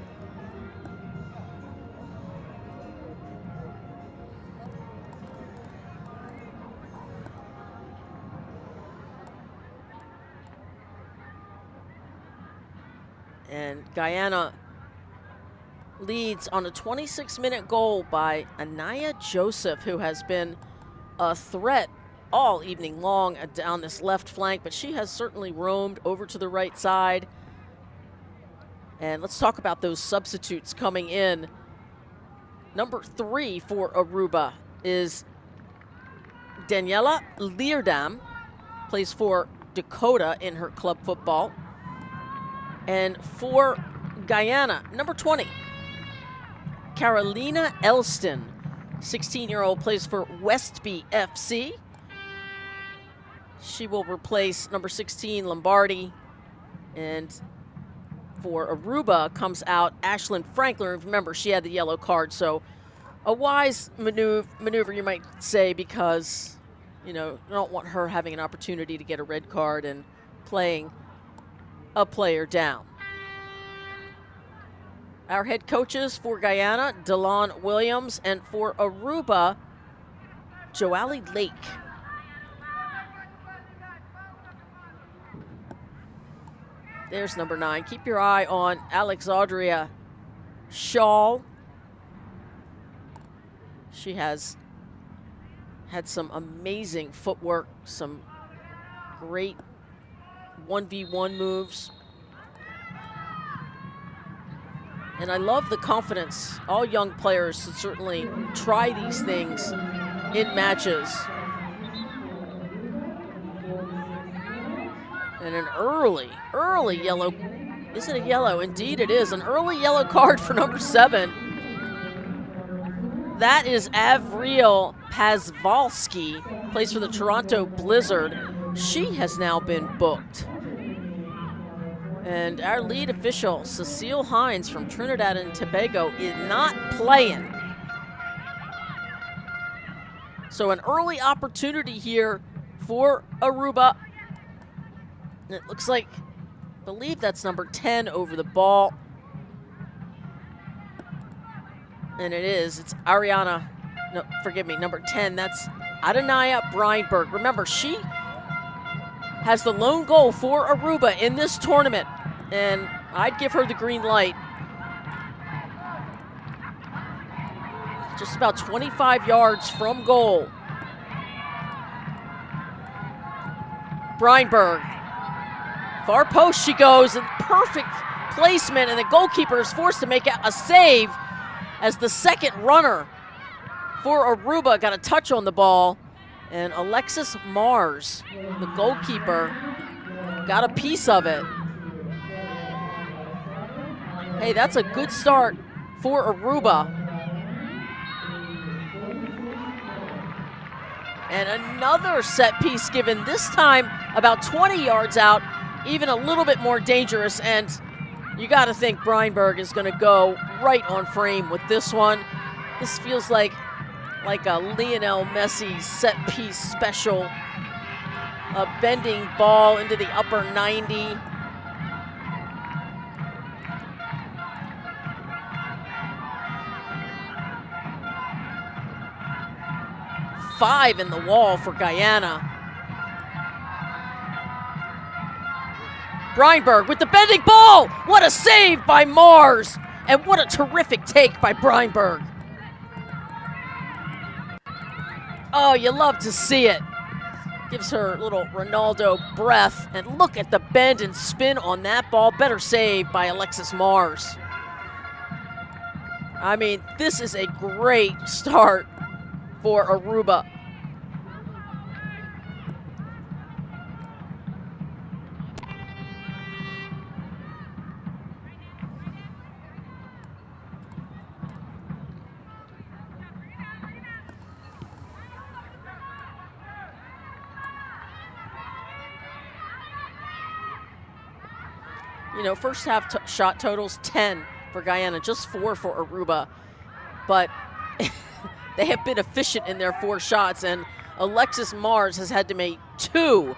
And Guyana leads on a 26-minute goal by Anaya Joseph, who has been a threat all evening long down this left flank, but she has certainly roamed over to the right side. And let's talk about those substitutes coming in. Number 3 for Aruba is Daniela Leerdam, plays for Dakota in her club football. And for Guyana, number 20, Carolina Elston, 16-year-old, plays for Westby FC. She will replace number 16, Lombardi. And for Aruba comes out Ashlyn Franklin. Remember, she had the yellow card, so a wise maneuver, you might say, because, you know, you don't want her having an opportunity to get a red card and playing a player down. Our head coaches for Guyana, Delon Williams, and for Aruba, Joali Lake. There's number 9. Keep your eye on Alexandria Shaw. She has had some amazing footwork, some great 1v1 moves. And I love the confidence. All young players should certainly try these things in matches. And an early yellow. Is it a yellow? Indeed it is. An early yellow card for number 7. That is Avril Pazvalski, plays for the Toronto Blizzard. She has now been booked. And our lead official, Cecile Hines from Trinidad and Tobago, is not playing. So an early opportunity here for Aruba. And it looks like, I believe that's number 10 over the ball. And it is. It's Ariana. No, forgive me, number 10. That's Adenaya Breinberg. Remember, she has the lone goal for Aruba in this tournament. And I'd give her the green light. Just about 25 yards from goal. Breinberg. Far post she goes, and perfect placement, and the goalkeeper is forced to make a save as the second runner for Aruba got a touch on the ball. And Alexis Mars, the goalkeeper, got a piece of it. Hey, that's a good start for Aruba. And another set piece given, this time about 20 yards out, even a little bit more dangerous. And you got to think Breinberg is going to go right on frame with this one. This feels like a Lionel Messi set piece special. A bending ball into the upper 90. Five in the wall for Guyana. Breinberg with the bending ball. What a save by Mars. And what a terrific take by Breinberg. Oh, you love to see it. Gives her a little Ronaldo breath. And look at the bend and spin on that ball. Better save by Alexis Mars. I mean, this is a great start for Aruba. You know, first half shot totals 10 for Guyana, just 4 for Aruba. But they have been efficient in their 4 shots, and Alexis Mars has had to make 2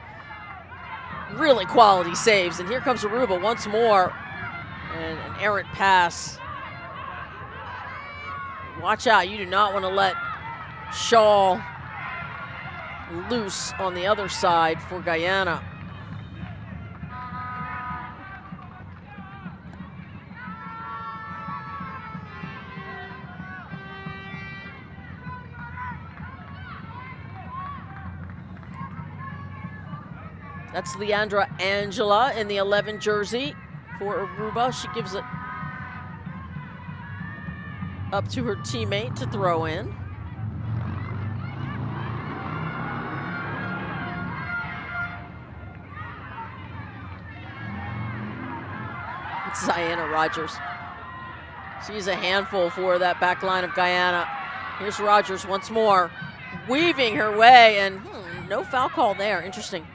really quality saves. And here comes Aruba once more, and an errant pass. Watch out, you do not want to let Shaw loose on the other side for Guyana. That's Leandra Angela in the 11 jersey for Aruba. She gives it up to her teammate to throw in. It's Diana Rogers. She's a handful for that back line of Guyana. Here's Rogers once more, weaving her way, and no foul call there. Interesting.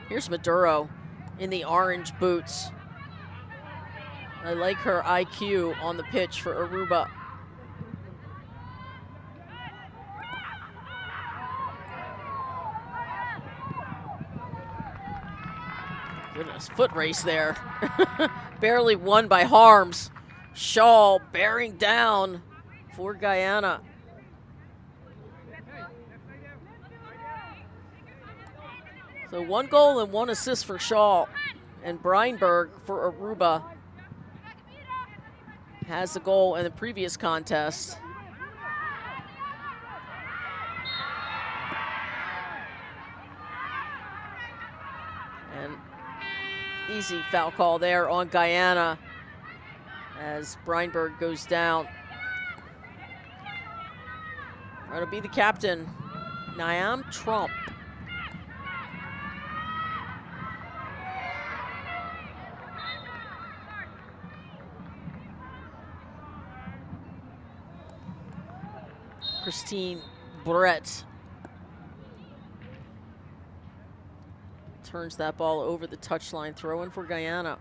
Here's Maduro in the orange boots. I like her IQ on the pitch for Aruba. Goodness, foot race there. Barely won by Harms. Shaw bearing down for Guyana. So 1 goal and 1 assist for Shaw. And Breinberg for Aruba has the goal in the previous contest. And easy foul call there on Guyana as Breinberg goes down. Trying to be the captain, Niam Trump. Christine Brett turns that ball over the touchline, throw in for Guyana.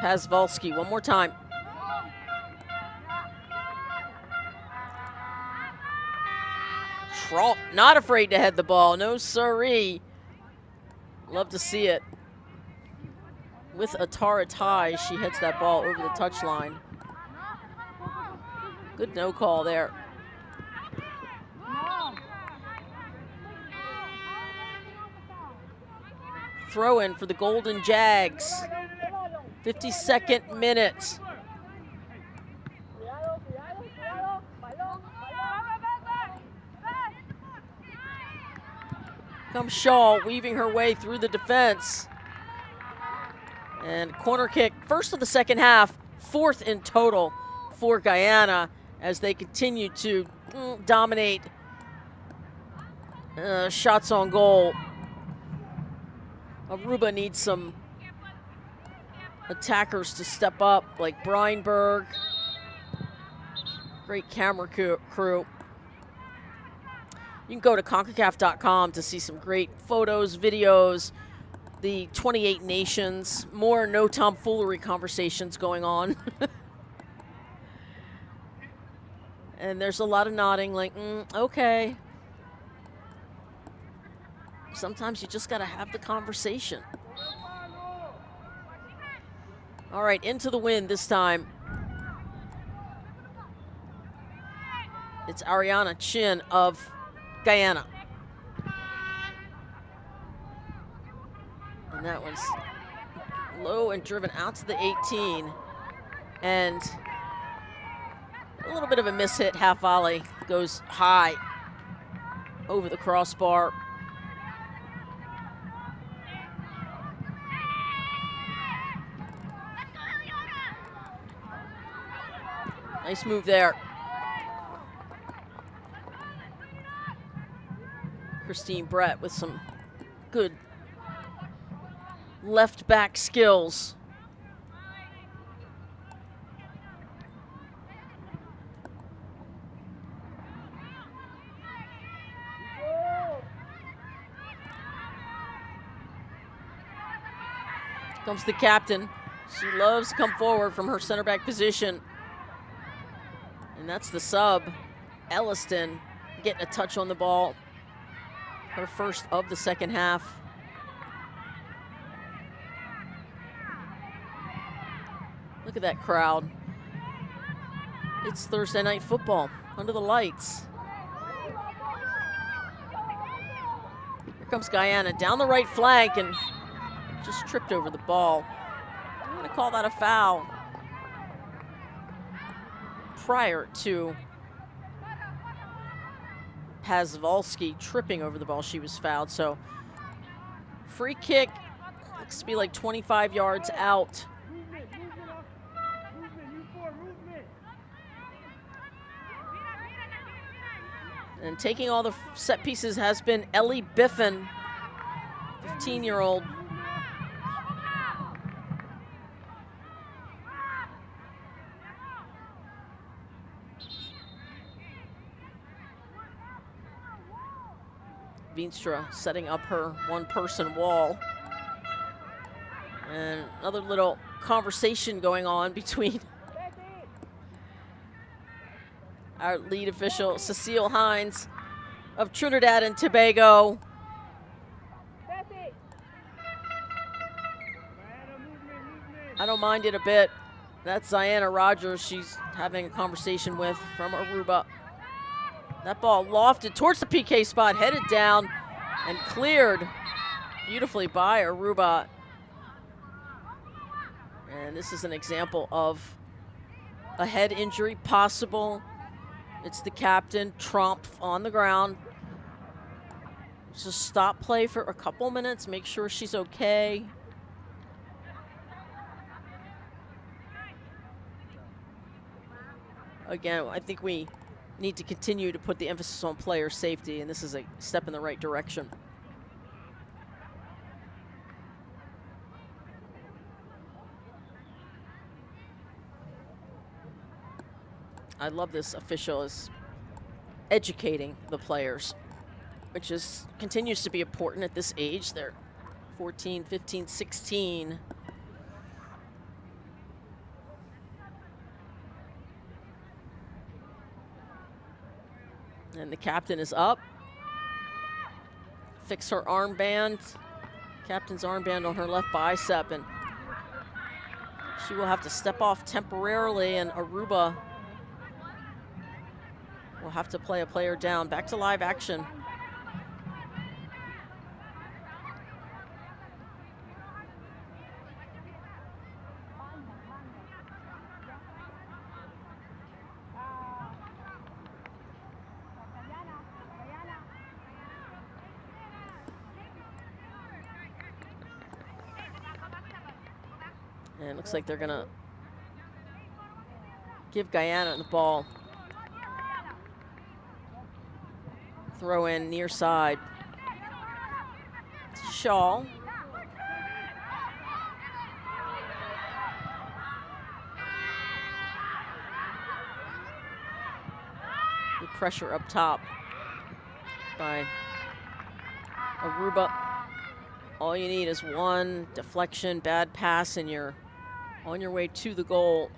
Pazvalski, one more time. Trump, not afraid to head the ball. No siree. Love to see it. With a Tara tie, she hits that ball over the touchline. Good no call there. Throw in for the Golden Jags. 52nd minute. Comes Shaw, weaving her way through the defense. And corner kick, first of the second half, fourth in total for Guyana as they continue to dominate shots on goal. Aruba needs some attackers to step up, like Breinberg. Great camera crew. You can go to Concacaf.com to see some great photos, videos, the 28 nations, more no tomfoolery conversations going on. And there's a lot of nodding like, okay. Sometimes you just got to have the conversation. All right, into the wind this time. It's Ariana Chin of Guyana. And that one's low and driven out to the 18. And a little bit of a miss-hit, half volley, goes high over the crossbar. Nice move there. Christine Brett with some good left back skills. Comes the captain. She loves to come forward from her center back position. And that's the sub, Elliston, getting a touch on the ball. Her first of the second half. Look at that crowd. It's Thursday night football under the lights. Here comes Guyana down the right flank and just tripped over the ball. I'm going to call that a foul. Prior to Pazvalski tripping over the ball, she was fouled. So free kick, looks to be like 25 yards out. And taking all the set pieces has been Ellie Biffin, 15-year-old. Veenstra setting up her one-person wall. And another little conversation going on between our lead official, Cecile Hines of Trinidad and Tobago. I don't mind it a bit. That's Ziana Rogers she's having a conversation with from Aruba. That ball lofted towards the PK spot, headed down and cleared beautifully by Aruba. And this is an example of a head injury possible. It's the captain, Trump, on the ground. Just stop play for a couple minutes, make sure she's okay. Again, I think we need to continue to put the emphasis on player safety, and this is a step in the right direction. I love this official is educating the players, which is continues to be important at this age. They're 14, 15, 16. And the captain is up. Fix her armband. Captain's armband on her left bicep, and she will have to step off temporarily, and Aruba will have to play a player down. Back to live action. And it looks like they're gonna give Guyana the ball. Throw in near side. Shaw. Good pressure up top by Aruba. All you need is one deflection, bad pass, and you're on your way to the goal.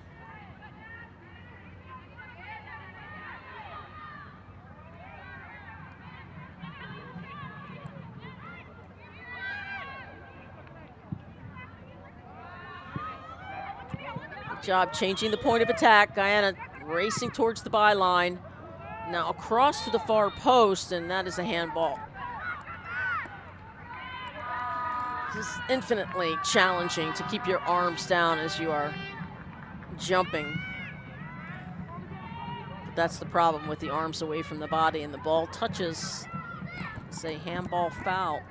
Good job changing the point of attack. Guyana racing towards the byline. Now across to the far post, and that is a handball. Just infinitely challenging to keep your arms down as you are jumping. But that's the problem with the arms away from the body, and the ball touches, say, handball foul.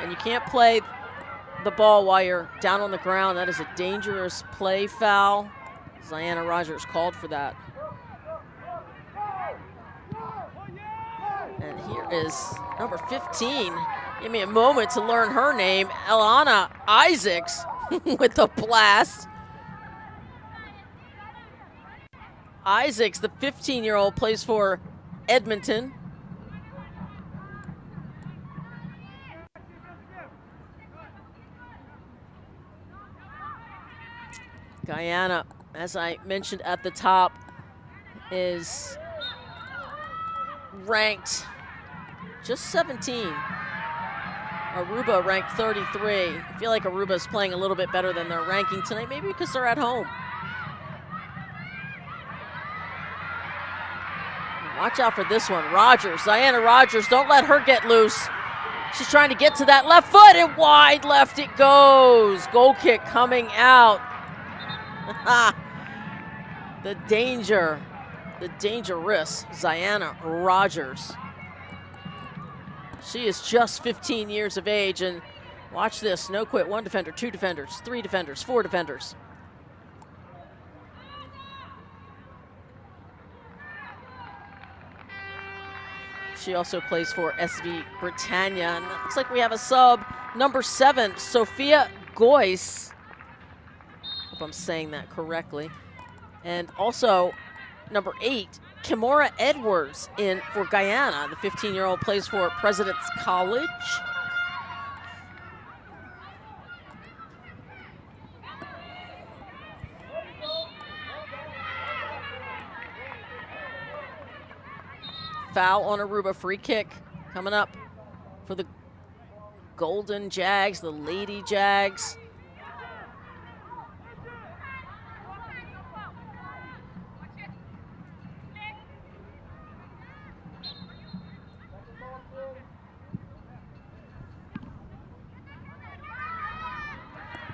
And you can't play the ball while you're down on the ground. That is a dangerous play foul. Diana Rogers called for that. And here is number 15. Give me a moment to learn her name. Elana Isaacs with the blast. Isaacs, the 15-year-old, plays for Edmonton. Guyana, as I mentioned at the top, is ranked just 17. Aruba ranked 33. I feel like Aruba's playing a little bit better than their ranking tonight, maybe because they're at home. Watch out for this one. Rogers, Diana Rogers, don't let her get loose. She's trying to get to that left foot, and wide left it goes. Goal kick coming out. The danger, the dangerous Diana Rogers. She is just 15 years of age, and watch this, no quit, 1 defender, 2 defenders, 3 defenders, 4 defenders. She also plays for SV Britannia, and it looks like we have a sub, number 7, Sophia Goyce. Hope I'm saying that correctly. And also number 8, Kimora Edwards in for Guyana. The 15-year-old plays for President's College. Foul on Aruba, free kick coming up for the Golden Jags, the Lady Jags.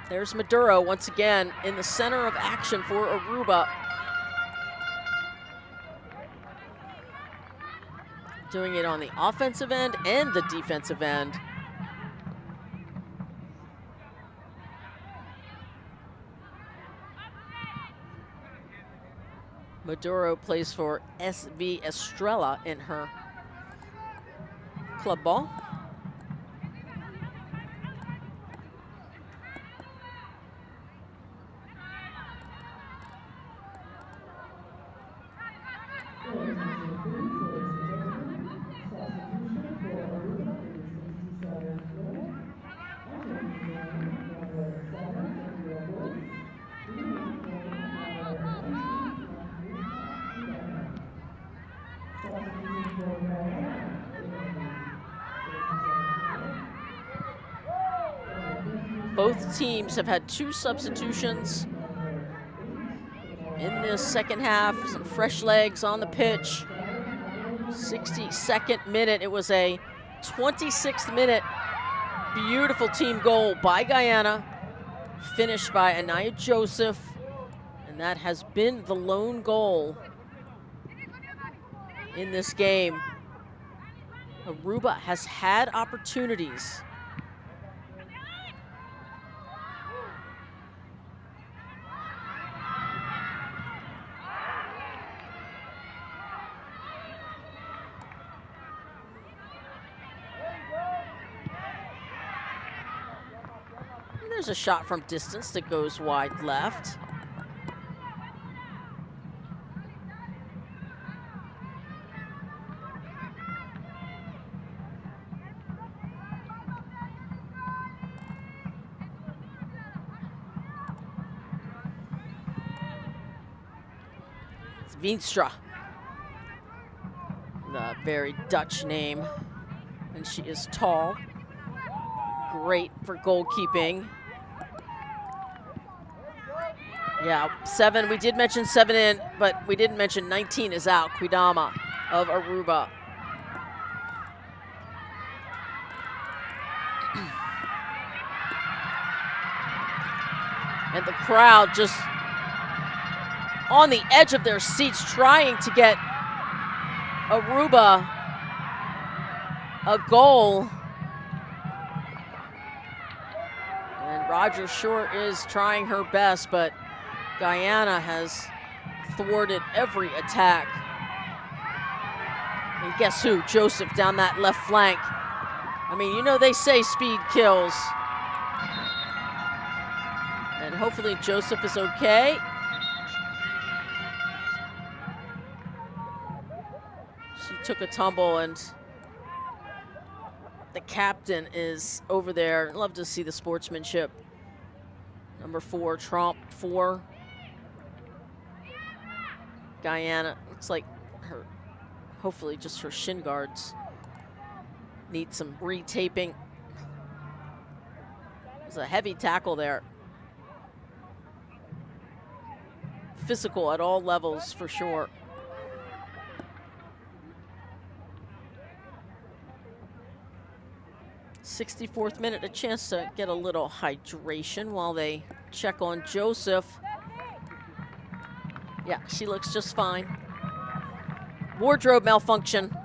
There's Maduro once again in the center of action for Aruba. Doing it on the offensive end and the defensive end. Maduro plays for SV Estrella in her club ball. Both teams have had 2 substitutions in this second half. Some fresh legs on the pitch. 62nd minute. It was a 26th minute beautiful team goal by Guyana, finished by Anaya Joseph, and that has been the lone goal in this game. Aruba has had opportunities. There's a shot from distance that goes wide left. It's Veenstra, the very Dutch name, and she is tall. Great for goalkeeping. Yeah, 7, we did mention 7 in, but we didn't mention 19 is out, Quidama of Aruba. And the crowd just on the edge of their seats trying to get Aruba a goal. And Roger Short is trying her best, but Guyana has thwarted every attack. And guess who? Joseph down that left flank. I mean, you know they say speed kills. And hopefully Joseph is okay. She took a tumble and the captain is over there. Love to see the sportsmanship. Number 4, Trump 4. Guyana, looks like her, hopefully just her shin guards need some retaping. There's a heavy tackle there. Physical at all levels for sure. '64th minute, a chance to get a little hydration while they check on Joseph. Yeah, she looks just fine. Wardrobe malfunction.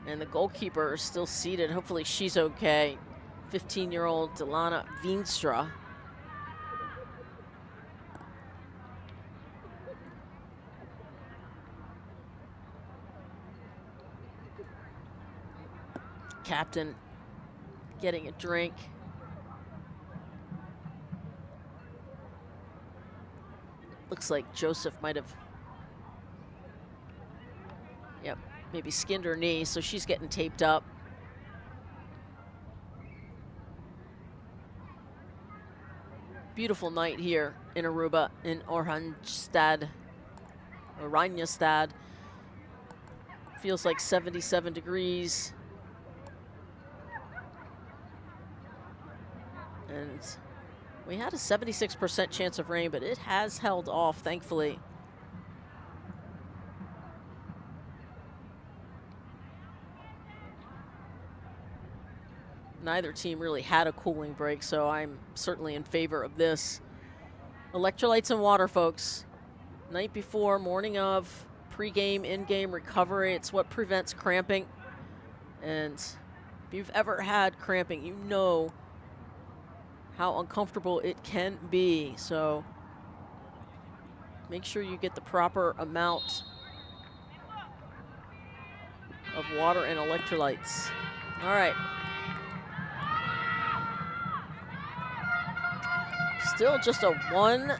And the goalkeeper is still seated. Hopefully she's okay. 15-year-old Delana Veenstra. Captain getting a drink. Looks like Joseph might have, yep, maybe skinned her knee, so she's getting taped up. Beautiful night here in Aruba, in Oranjestad. Feels like 77 degrees. And we had a 76% chance of rain, but it has held off, thankfully. Neither team really had a cooling break, so I'm certainly in favor of this. Electrolytes and water, folks. Night before, morning of, pre-game, in-game recovery. It's what prevents cramping. And if you've ever had cramping, you know how uncomfortable it can be. So make sure you get the proper amount of water and electrolytes. All right. Still just a one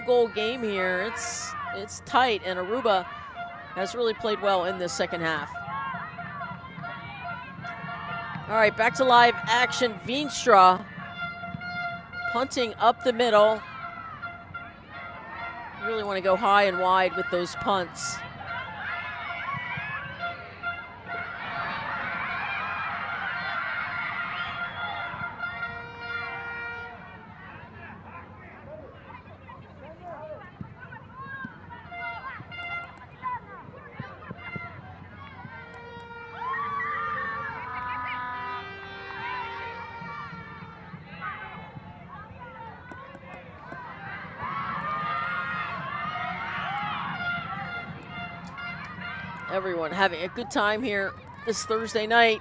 goal game here. It's tight, and Aruba has really played well in this second half. All right, back to live action. Veenstra punting up the middle. You really want to go high and wide with those punts. Everyone having a good time here this Thursday night.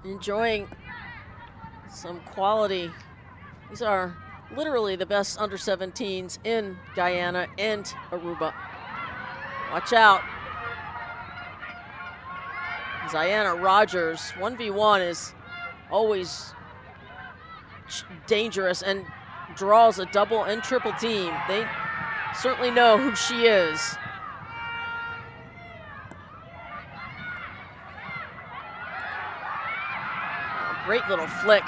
Enjoying some quality. These are literally the best under-17s in Guyana and Aruba. Watch out. Guyana Rogers, 1v1 is always dangerous and draws a double and triple team. They certainly know who she is. Great little flick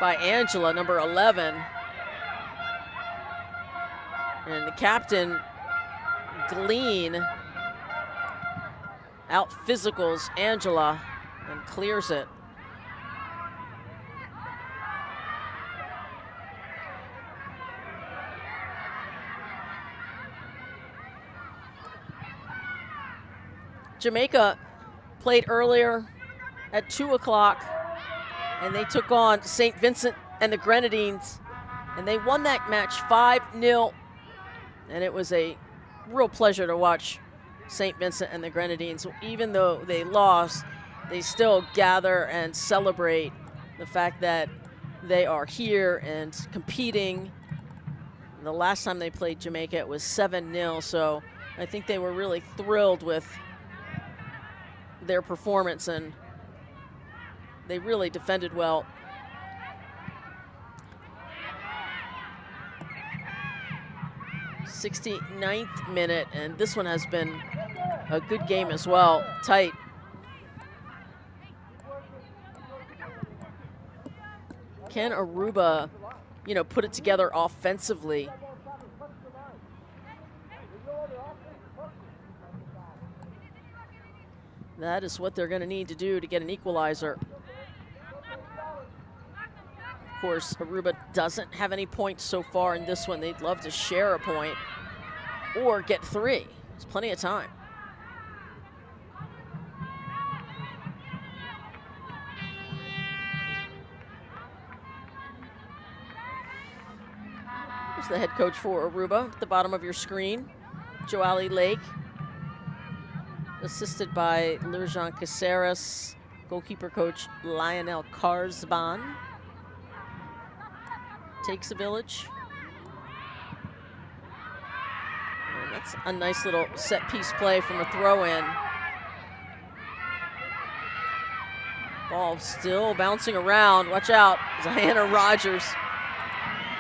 by Angela, number 11. And the captain, Glean, out physicals Angela and clears it. Jamaica played earlier at 2 o'clock, and they took on St. Vincent and the Grenadines, and they won that match 5-0, and it was a real pleasure to watch St. Vincent and the Grenadines. Even though they lost, they still gather and celebrate the fact that they are here and competing. The last time they played Jamaica, it was 7-0, so I think they were really thrilled with their performance, and they really defended well. '69th minute, and this one has been a good game as well, tight. Can Aruba, put it together offensively? That is what they're going to need to do to get an equalizer. Of course, Aruba doesn't have any points so far in this one. They'd love to share a point or get 3. There's plenty of time. Here's the head coach for Aruba at the bottom of your screen, Joali Lake, assisted by Lurjan Caceres, goalkeeper coach Lionel Carzban. Takes a village. And that's a nice little set piece play from a throw-in. Ball still bouncing around. Watch out, Guyana Rogers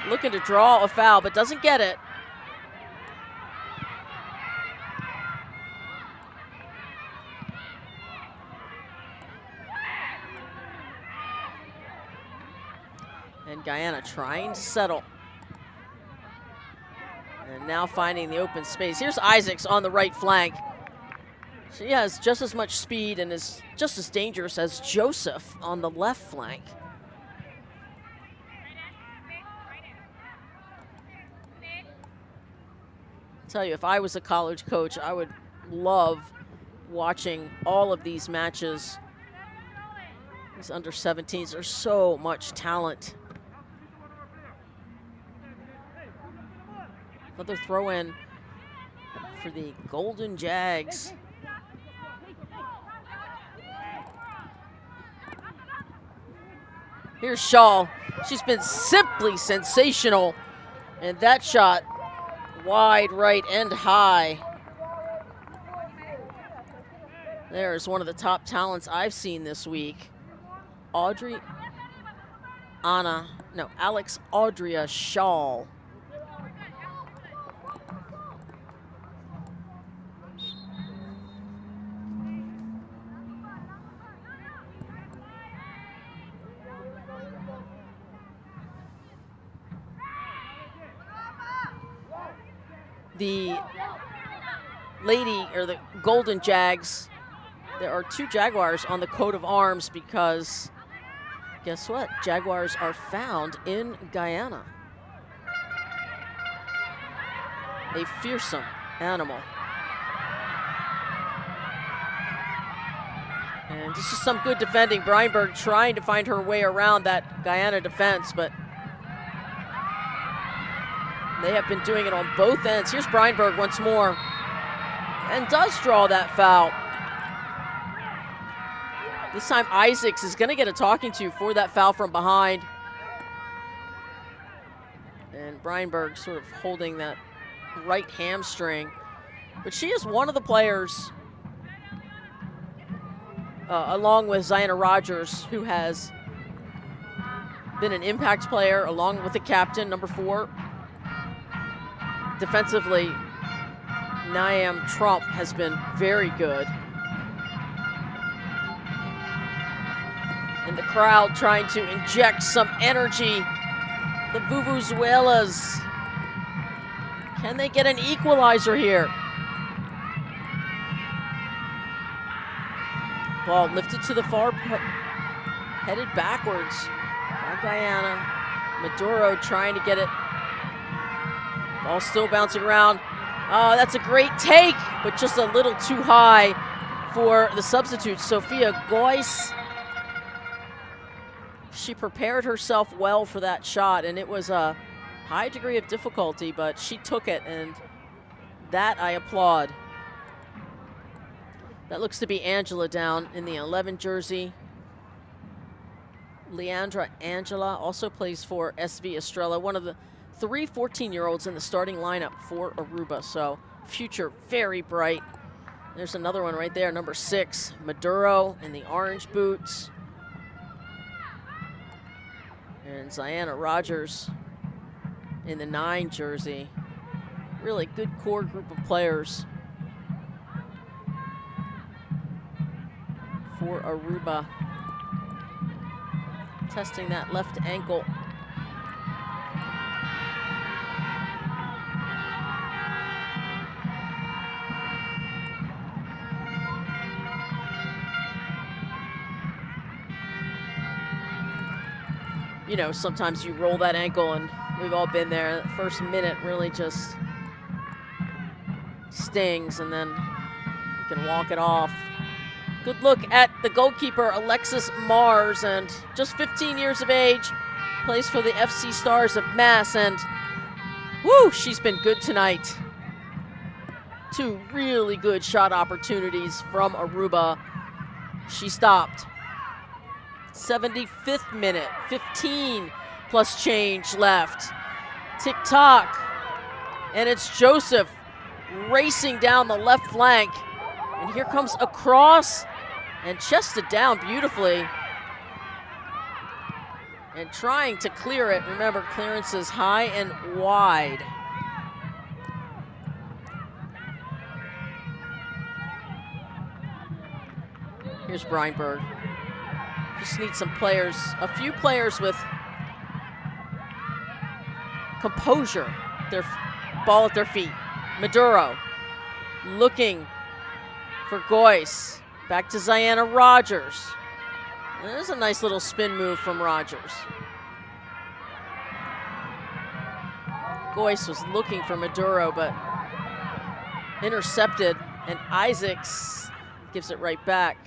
looking to draw a foul, but doesn't get it. And Guyana trying to settle. And now finding the open space. Here's Isaacs on the right flank. She has just as much speed and is just as dangerous as Joseph on the left flank. I'll tell you, if I was a college coach, I would love watching all of these matches. These under-17s, there's so much talent. Another throw-in for the Golden Jags. Here's Shaw. She's been simply sensational. And that shot wide right and high. There's one of the top talents I've seen this week. Alex Audria Shaw. the Lady or the Golden Jags, there are 2 Jaguars on the coat of arms because guess what? Jaguars are found in Guyana. A fearsome animal. And this is some good defending. Breinberg trying to find her way around that Guyana defense, but they have been doing it on both ends. Here's Breinberg once more and does draw that foul. This time Isaacs is going to get a talking to for that foul from behind. And Breinberg sort of holding that right hamstring. But she is one of the players, along with Ziana Rogers, who has been an impact player, along with the captain, number 4. Defensively, Niam Trump has been very good. And the crowd trying to inject some energy. The Vuvuzelas. Can they get an equalizer here? Ball lifted to the far, headed backwards by Guyana. Maduro trying to get it. Ball still bouncing around. Oh, that's a great take, but just a little too high for the substitute, Sophia Goyce. She prepared herself well for that shot, and it was a high degree of difficulty, but she took it, and that I applaud. That looks to be Angela down in the 11 jersey. Leandra Angela also plays for SV Estrella, one of the 3 14-year-olds in the starting lineup for Aruba, so future very bright. There's another one right there, number 6, Maduro in the orange boots. And Ziana Rogers in the 9 jersey. Really good core group of players for Aruba. Testing that left ankle. You know, sometimes you roll that ankle, and we've all been there. The first minute really just stings, and then you can walk it off. Good look at the goalkeeper, Alexis Mars, and just 15 years of age, plays for the FC Stars of Mass, and woo, she's been good tonight. 2 really good shot opportunities from Aruba. She stopped. 75th minute, 15 plus change left. Tick-tock, and it's Joseph racing down the left flank. And here comes a cross and chested down beautifully. And trying to clear it. Remember, clearances high and wide. Here's Breinberg. Just need some players, a few players with composure. Their ball at their feet. Maduro looking for Goyce. Back to Ziana Rogers. There's a nice little spin move from Rogers. Goyce was looking for Maduro, but intercepted, and Isaacs gives it right back.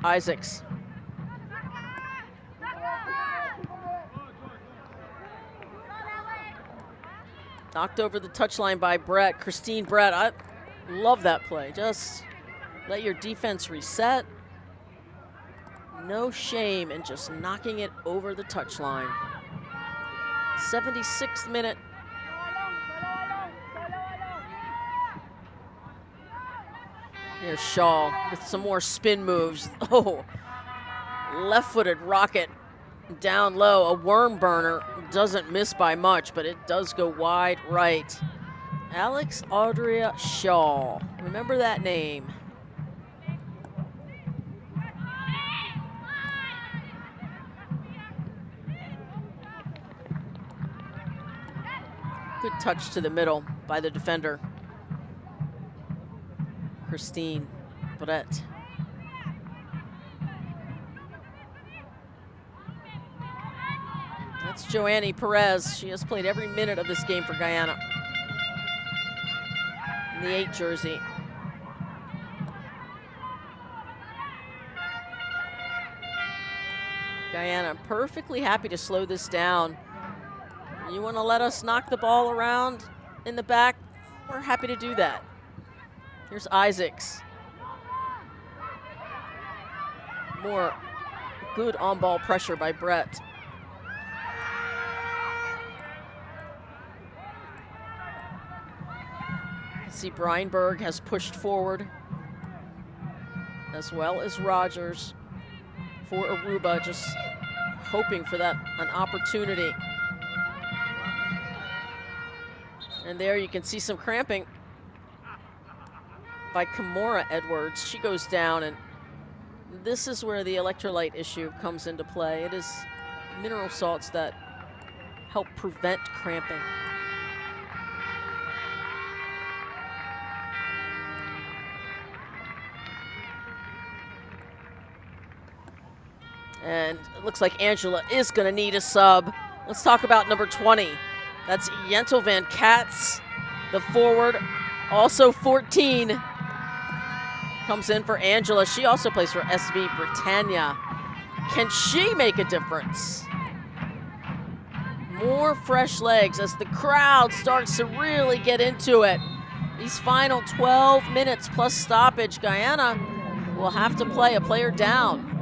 Isaacs. Knocked over the touchline by Brett, Christine Brett. I love that play. Just let your defense reset. No shame in just knocking it over the touchline. 76th minute. Here's Shaw with some more spin moves. Oh, left-footed rocket down low. A worm burner, doesn't miss by much, but it does go wide right. Alex Audria Shaw. Remember that name. Good touch to the middle by the defender, Christine Brett. That's Joanny Perez. She has played every minute of this game for Guyana in the 8 jersey. Guyana perfectly happy to slow this down. You want to let us knock the ball around in the back? We're happy to do that. Here's Isaacs. More good on-ball pressure by Brett. See, Breinberg has pushed forward, as well as Rogers for Aruba, just hoping for that an opportunity. And there you can see some cramping by Kimora Edwards. She goes down, and this is where the electrolyte issue comes into play. It is mineral salts that help prevent cramping. And it looks like Angela is going to need a sub. Let's talk about number 20. That's Jentel van Katz, the forward. Also 14 comes in for Angela. She also plays for SV Britannia. Can she make a difference? More fresh legs as the crowd starts to really get into it. These final 12 minutes plus stoppage, Guyana will have to play a player down.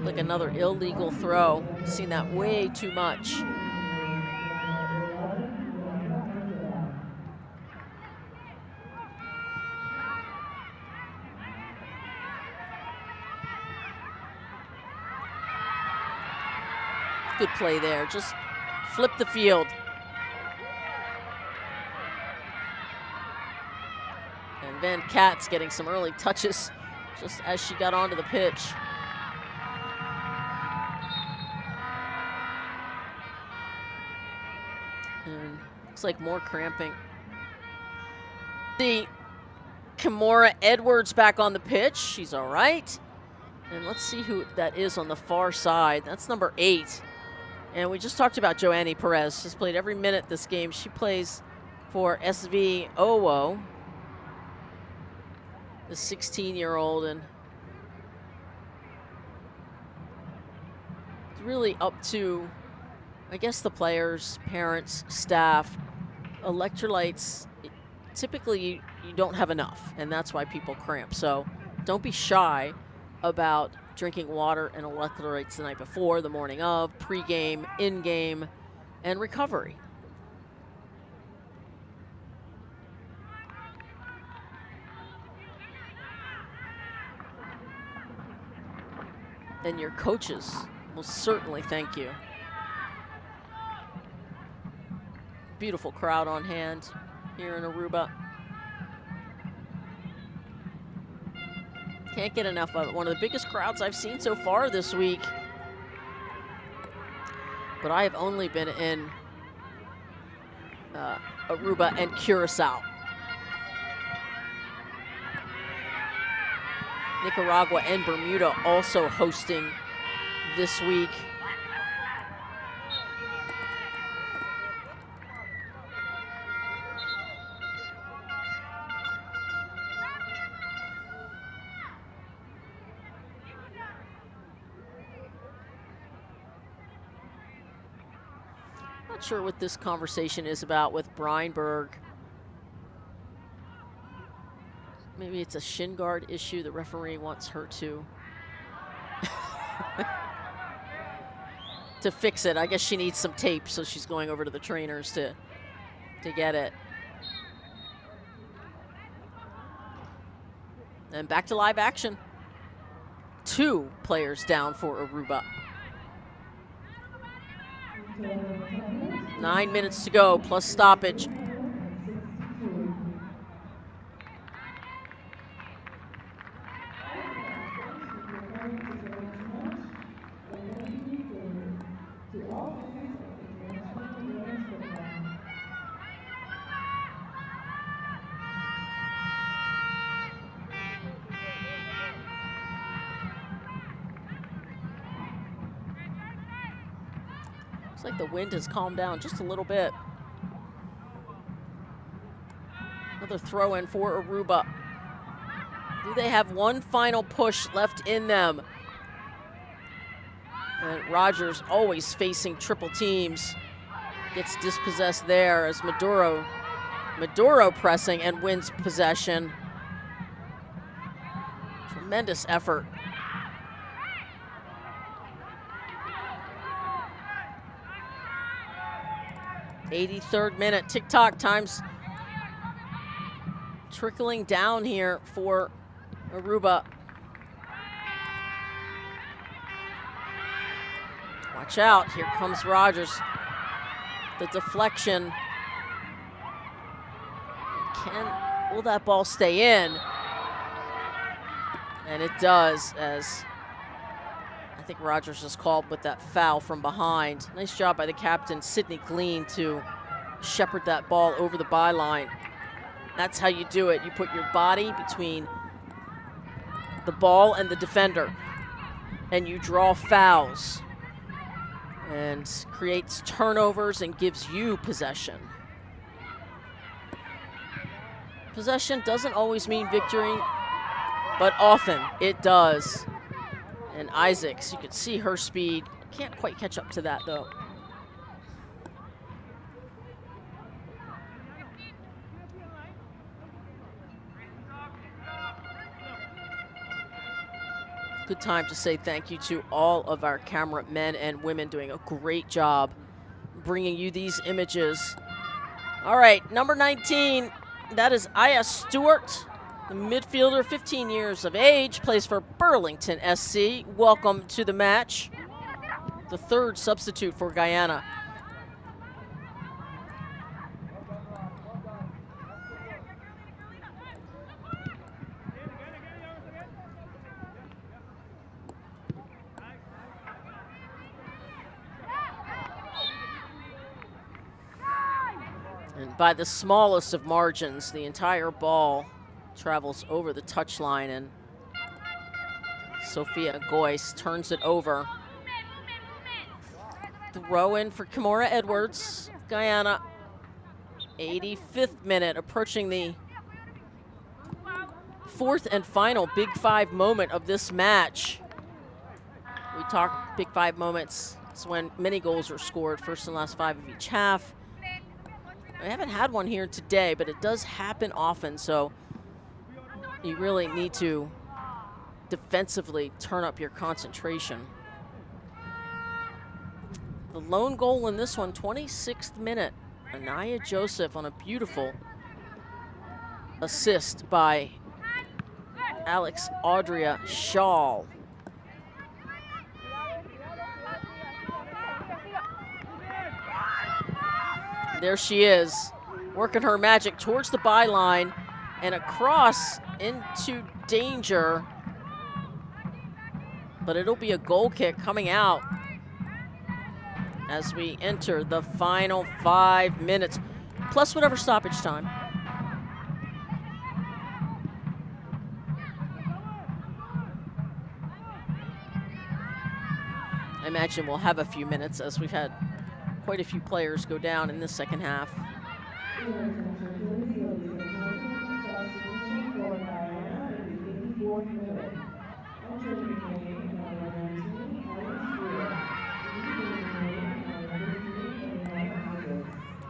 Like another illegal throw. Seen that way too much. Good play there. Just flip the field. And Van Katz getting some early touches just as she got onto the pitch. And looks like more cramping. The Kimora Edwards back on the pitch. She's all right. And let's see who that is on the far side. That's number 8. And we just talked about Joanny Perez. She's played every minute this game. She plays for SV Owo, the 16-year-old. And it's really up to, I guess, the players, parents, staff. Electrolytes, typically you don't have enough, and that's why people cramp. So don't be shy about drinking water and electrolytes the night before, the morning of, pre-game, in-game, and recovery. And your coaches will certainly thank you. Beautiful crowd on hand here in Aruba. Can't get enough of it. One of the biggest crowds I've seen so far this week. But I have only been in Aruba and Curacao. Nicaragua and Bermuda also hosting this week. Not sure what this conversation is about with Breinberg. Maybe it's a shin guard issue. The referee wants her to to fix it. I guess she needs some tape, so she's going over to the trainers to get it. And back to live action. 2 players down for Aruba. 9 minutes to go, plus stoppage. Looks like the wind has calmed down just a little bit. Another throw in for Aruba. Do they have one final push left in them? And Rogers, always facing triple teams, gets dispossessed there as Maduro pressing and wins possession. Tremendous effort. '83rd minute, tick-tock times trickling down here for Aruba. Watch out, here comes Rogers. The deflection. Will that ball stay in? And it does, as I think Rogers is called with that foul from behind. Nice job by the captain, Sidney Glean, to shepherd that ball over the byline. That's how you do it. You put your body between the ball and the defender, and you draw fouls, and creates turnovers and gives you possession. Possession doesn't always mean victory, but often it does. And Isaacs, you could see her speed. Can't quite catch up to that, though. Good time to say thank you to all of our cameramen and women doing a great job bringing you these images. All right, number 19, that is Aya Stewart, the midfielder, 15 years of age, plays for Burlington SC. Welcome to the match. The third substitute for Guyana. And by the smallest of margins, the entire ball travels over the touchline, and Sophia Goyce turns it over. Throw in for Kimora Edwards, Guyana. 85th minute, approaching the fourth and final Big Five moment of this match. We talk Big Five moments. It's when many goals are scored, first and last five of each half. I haven't had one here today, but it does happen often, so you really need to defensively turn up your concentration. The lone goal in this one, 26th minute. Anaya Joseph on a beautiful assist by Alex Audria Shaw. There she is, working her magic towards the byline and across into danger. But it'll be a goal kick coming out as we enter the final 5 minutes, plus whatever stoppage time. I imagine we'll have a few minutes, as we've had quite a few players go down in the second half.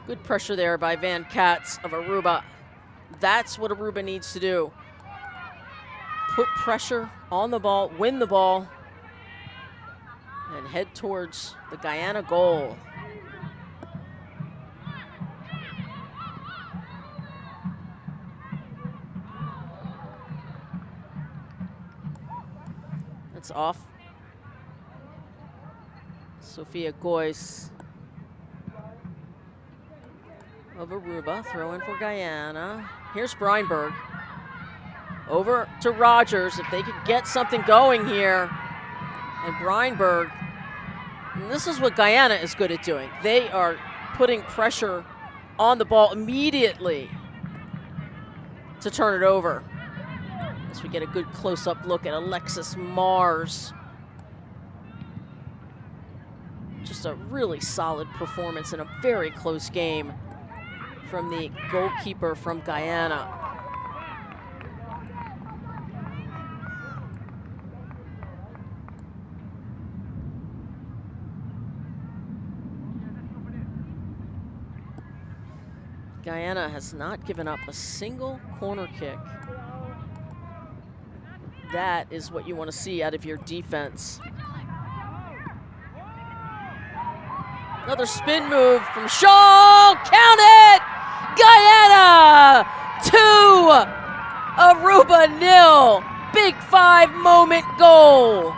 Good pressure there by Van Katz of Aruba. That's what Aruba needs to do. Put pressure on the ball, win the ball, and head towards the Guyana goal. That's off. Sophia Goyce of Aruba, throw in for Guyana. Here's Breinberg. Over to Rogers, if they could get something going here. And Breinberg, and this is what Guyana is good at doing. They are putting pressure on the ball immediately to turn it over. As we get a good close-up look at Alexis Mars. Just Just a really solid performance in a very close game from the goalkeeper from Guyana. Guyana has not given up a single corner kick. That is what you want to see out of your defense. Another spin move from Shaw. Count it! Guyana 2, Aruba 0. Big 5 moment goal.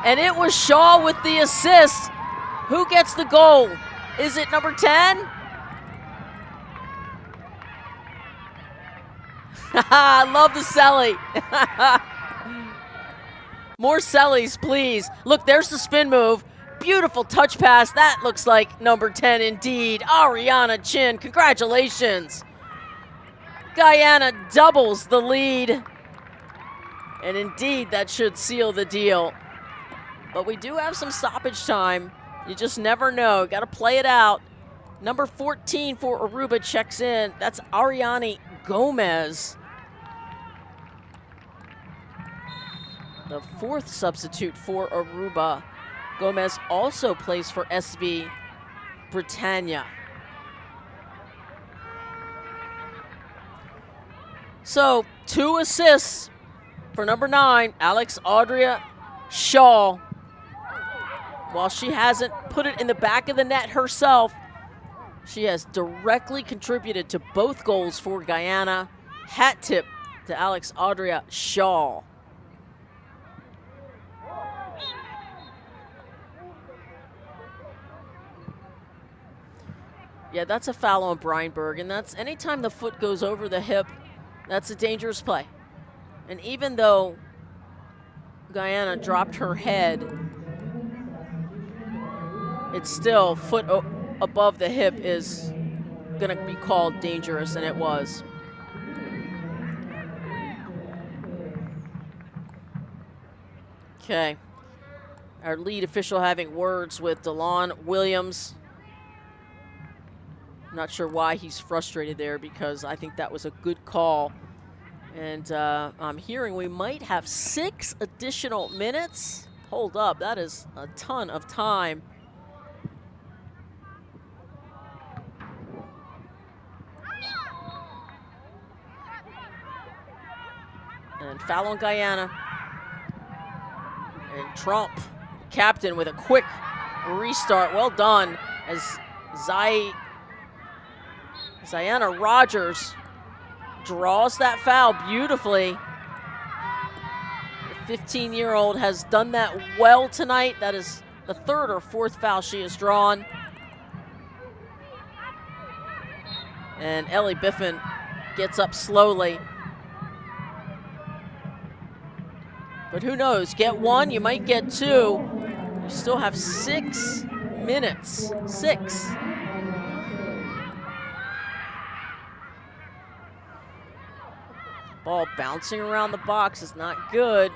And it was Shaw with the assist. Who gets the goal? Is it number 10? I love the celly. More cellies, please. Look, there's the spin move. Beautiful touch pass. That looks like number 10 indeed. Ariana Chin, congratulations. Guyana doubles the lead. And indeed, that should seal the deal. But we do have some stoppage time. You just never know. Got to play it out. Number 14 for Aruba checks in. That's Ariane Gomez. The 4th substitute for Aruba. Gomez also plays for SV Britannia. So, 2 assists for number 9, Alex Audria Shaw. While she hasn't put it in the back of the net herself, she has directly contributed to both goals for Guyana. Hat tip to Alex Audria Shaw. Yeah, that's a foul on Breinberg, and that's anytime the foot goes over the hip, that's a dangerous play. And even though Guyana dropped her head, it's still foot above the hip is going to be called dangerous, and it was. Okay. Our lead official having words with DeLon Williams. Not sure why he's frustrated there, because I think that was a good call. And I'm hearing we might have 6 additional minutes. Hold up, that is a ton of time. And foul on Guyana. And Trump, captain, with a quick restart. Well done, as Ziana Rogers draws that foul beautifully. The 15-year-old has done that well tonight. That is the 3rd or 4th foul she has drawn. And Ellie Biffin gets up slowly. But who knows? Get 1, you might get 2. You still have 6 minutes. 6. Ball bouncing around the box is not good.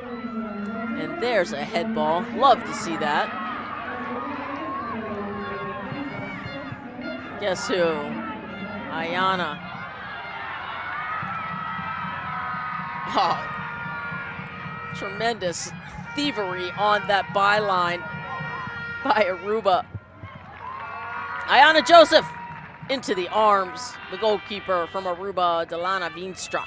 And there's a head ball. Love to see that. Guess who? Ayana. Oh, tremendous thievery on that byline by Aruba. Ayana Joseph into the arms, the goalkeeper from Aruba, Delana Veenstra.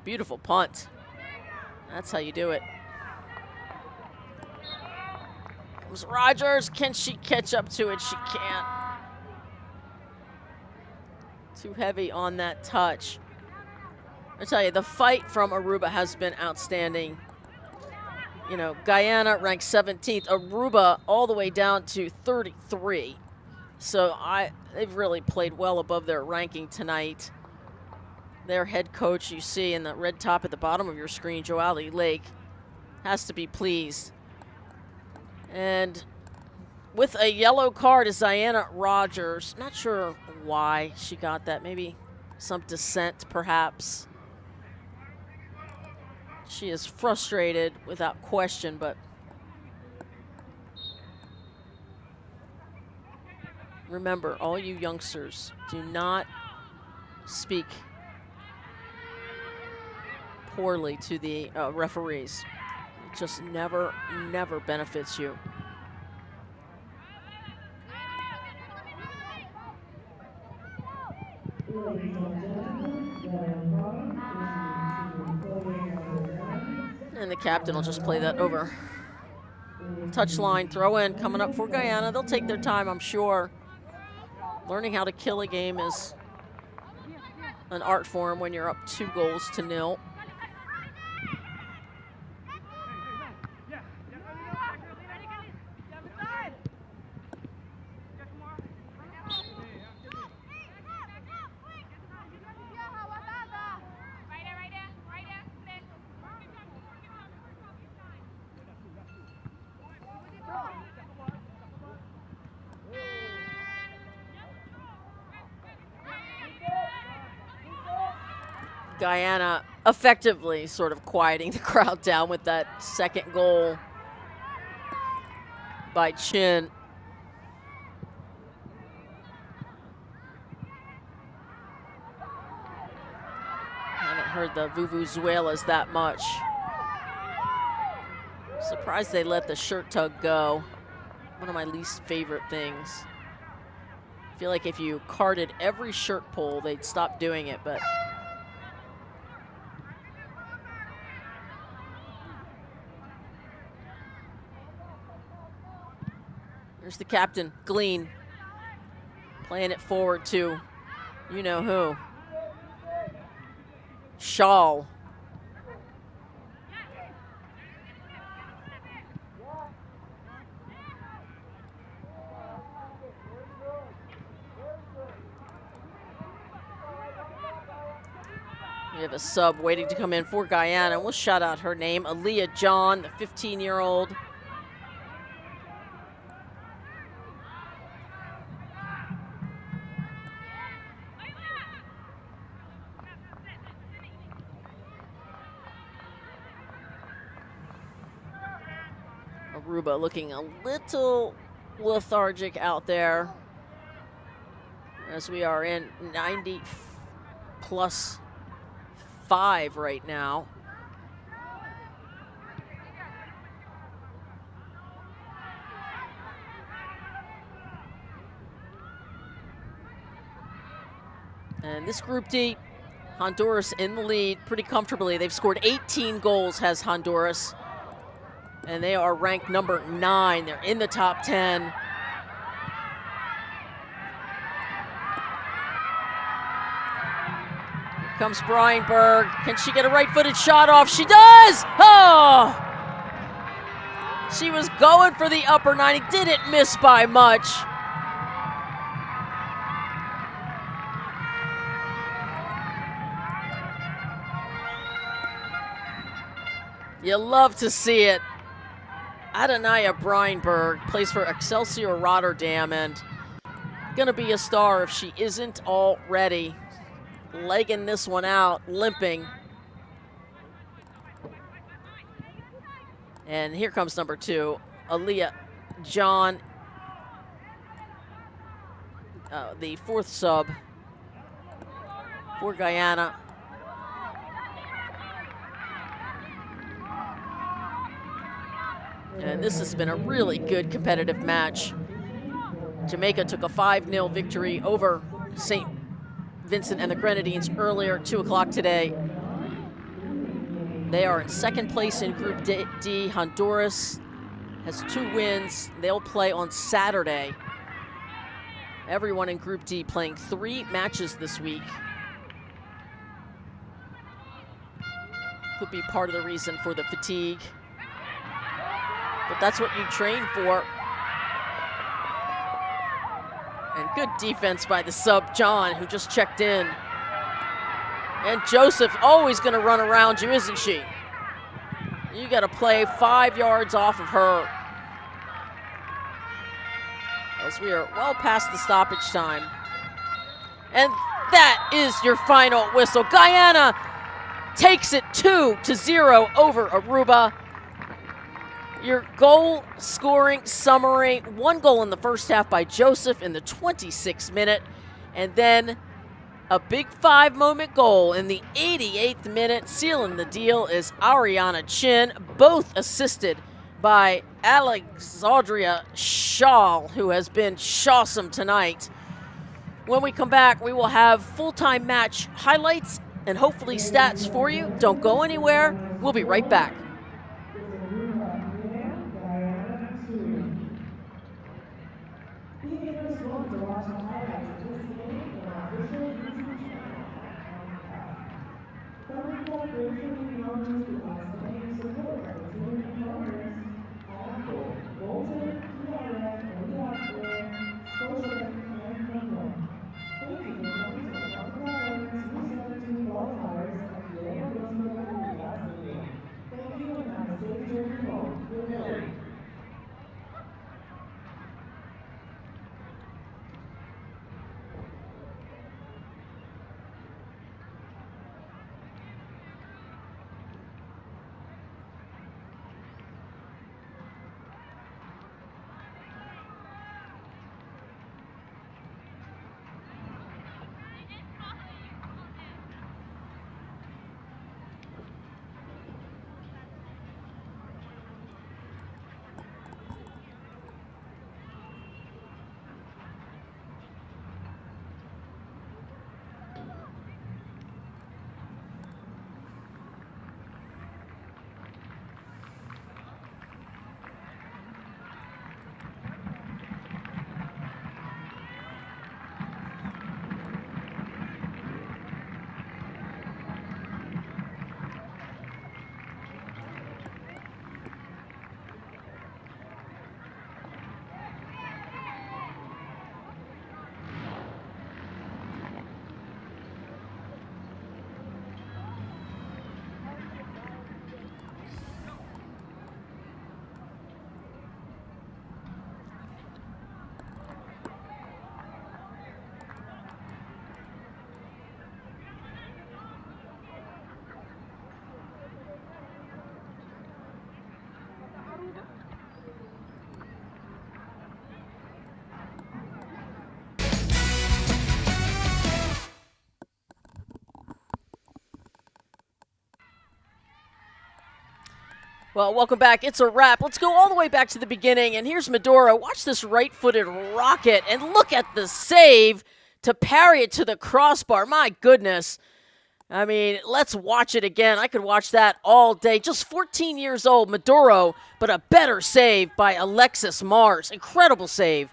Beautiful punt. That's how you do it. Comes Rogers. Can she catch up to it? She can't. Too heavy on that touch. I tell you, the fight from Aruba has been outstanding. You know, Guyana ranked 17th, Aruba all the way down to 33. So they've really played well above their ranking tonight. Their head coach, you see in the red top at the bottom of your screen, Joali Lake, has to be pleased. And with a yellow card is Diana Rogers. Not sure why she got that. Maybe some dissent, perhaps. She is frustrated without question, but remember, all you youngsters, do not speak poorly to the referees. It just never benefits you. And the captain will just play that over. Touchline, throw in, coming up for Guyana. They'll take their time, I'm sure. Learning how to kill a game is an art form when you're up 2-0. Guyana effectively sort of quieting the crowd down with that second goal by Chin. Haven't heard the Vuvuzelas that much. Surprised they let the shirt tug go. One of my least favorite things. I feel like if you carded every shirt pull, they'd stop doing it, but there's the captain, Glean, playing it forward to you know who. Shaw. We have a sub waiting to come in for Guyana. We'll shout out her name, Aaliyah John, the 15-year-old. Aruba looking a little lethargic out there as we are in 90+5 right now. And this Group D, Honduras in the lead pretty comfortably. They've scored 18 goals, has Honduras. And they are ranked number 9. They're in the top 10. Here comes Breinberg. Can she get a right-footed shot off? She does! Oh! She was going for the upper 90. Didn't miss by much. You love to see it. Adonaya Breinberg plays for Excelsior Rotterdam and gonna be a star if she isn't already. Legging this one out, limping. And here comes number 2, Aaliyah John, the 4th sub for Guyana. And this has been a really good competitive match. Jamaica took a 5-0 victory over St. Vincent and the Grenadines earlier, 2 o'clock today. They are in 2nd place in Group D. Honduras has 2 wins. They'll play on Saturday. Everyone in Group D playing 3 matches this week. Could be part of the reason for the fatigue. But that's what you train for. And good defense by the sub, John, who just checked in. And Joseph always going to run around you, isn't she? You got to play 5 yards off of her. as we are well past the stoppage time. And that is your final whistle. Guyana takes it 2-0 over Aruba. Your goal scoring summary: 1 goal in the first half by Joseph in the 26th minute, and then a big 5-moment goal in the 88th minute. Sealing the deal is Ariana Chin, both assisted by Alexandria Shaw, who has been shawsome tonight. When we come back, we will have full-time match highlights and hopefully stats for you. Don't go anywhere. We'll be right back. Well, welcome back. It's a wrap. Let's go all the way back to the beginning. And here's Medora. Watch this right-footed rocket. And look at the save to parry it to the crossbar. My goodness. I mean, let's watch it again. I could watch that all day. Just 14 years old, Maduro, but a better save by Alexis Mars. Incredible save.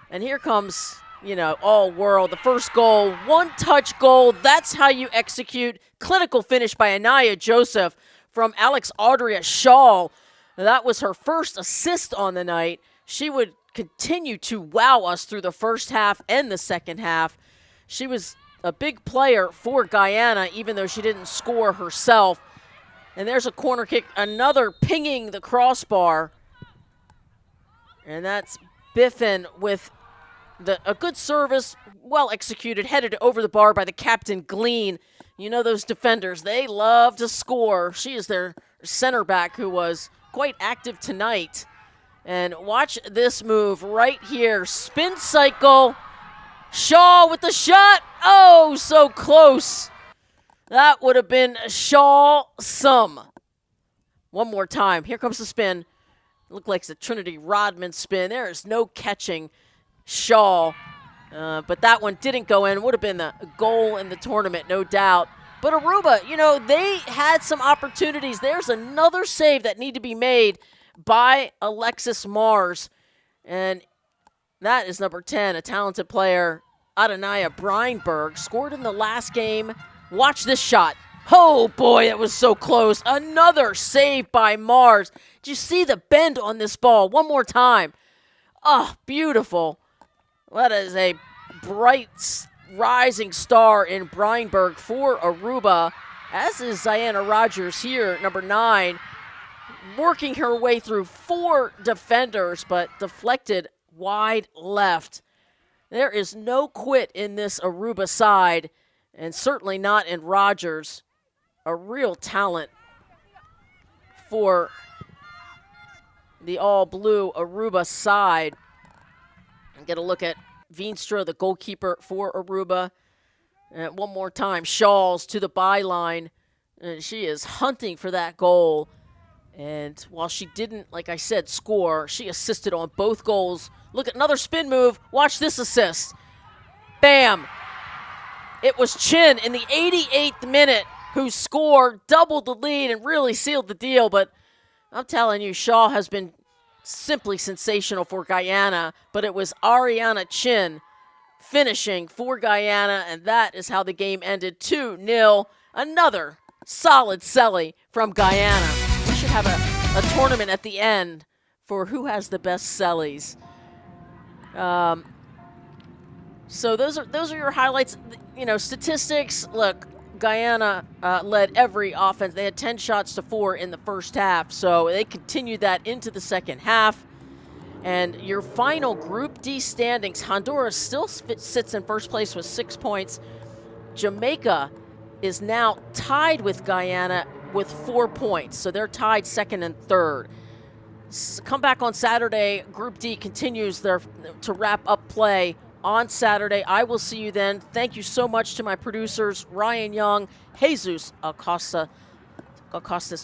And here comes, all world. The first goal, one-touch goal. That's how you execute. Clinical finish by Anaya Joseph from Alexandria Shaw. That was her first assist on the night. She would continue to wow us through the first half and the second half. She was a big player for Guyana, even though she didn't score herself. And there's a corner kick, another pinging the crossbar. And that's Biffin with a good service, well executed, headed over the bar by the captain, Glean. You know those defenders, they love to score. She is their center back who was quite active tonight. And watch this move right here. Spin cycle. Shaw with the shot. Oh, so close. That would have been Shaw-some. One more time. Here comes the spin. Looked like it's a Trinity Rodman spin. There is no catching Shaw. But that one didn't go in. Would have been the goal in the tournament, no doubt. But Aruba, they had some opportunities. There's another save that need to be made by Alexis Mars. And that is number 10, a talented player, Adanaya Breinberg, scored in the last game. Watch this shot. Oh, boy, that was so close. Another save by Mars. Did you see the bend on this ball? One more time. Oh, beautiful. That is a bright rising star in Breinberg for Aruba, as is Ziana Rogers here, number 9, working her way through 4 defenders, but deflected wide left. There is no quit in this Aruba side, and certainly not in Rogers. A real talent for the all-blue Aruba side. And get a look at Veenstra, the goalkeeper for Aruba. And one more time, Shawls to the byline. And she is hunting for that goal. And while she didn't, like I said, score, she assisted on both goals. Look at another spin move. Watch this assist. Bam. It was Chin in the 88th minute who scored, doubled the lead, and really sealed the deal. But I'm telling you, Shaw has been simply sensational for Guyana. But it was Ariana Chin finishing for Guyana, and that is how the game ended 2-0. Another solid celly from Guyana. We should have a tournament at the end for who has the best cellies. So those are your highlights. You know, statistics. Look, Guyana led every offense. They had 10 shots to 4 in the first half, so they continued that into the second half. And your final Group D standings, Honduras still sits in first place with 6 points. Jamaica is now tied with Guyana with 4 points, so they're tied second and third. Come back on Saturday. Group D continues to wrap up play on Saturday. I will see you then. Thank you so much to my producers, Ryan Young, Jesus Acostas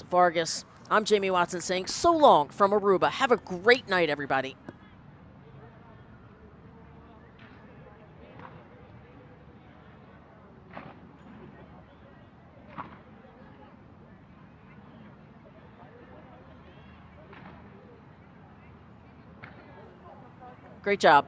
Vargas. I'm Jamie Watson saying so long from Aruba. Have a great night, everybody. Great job.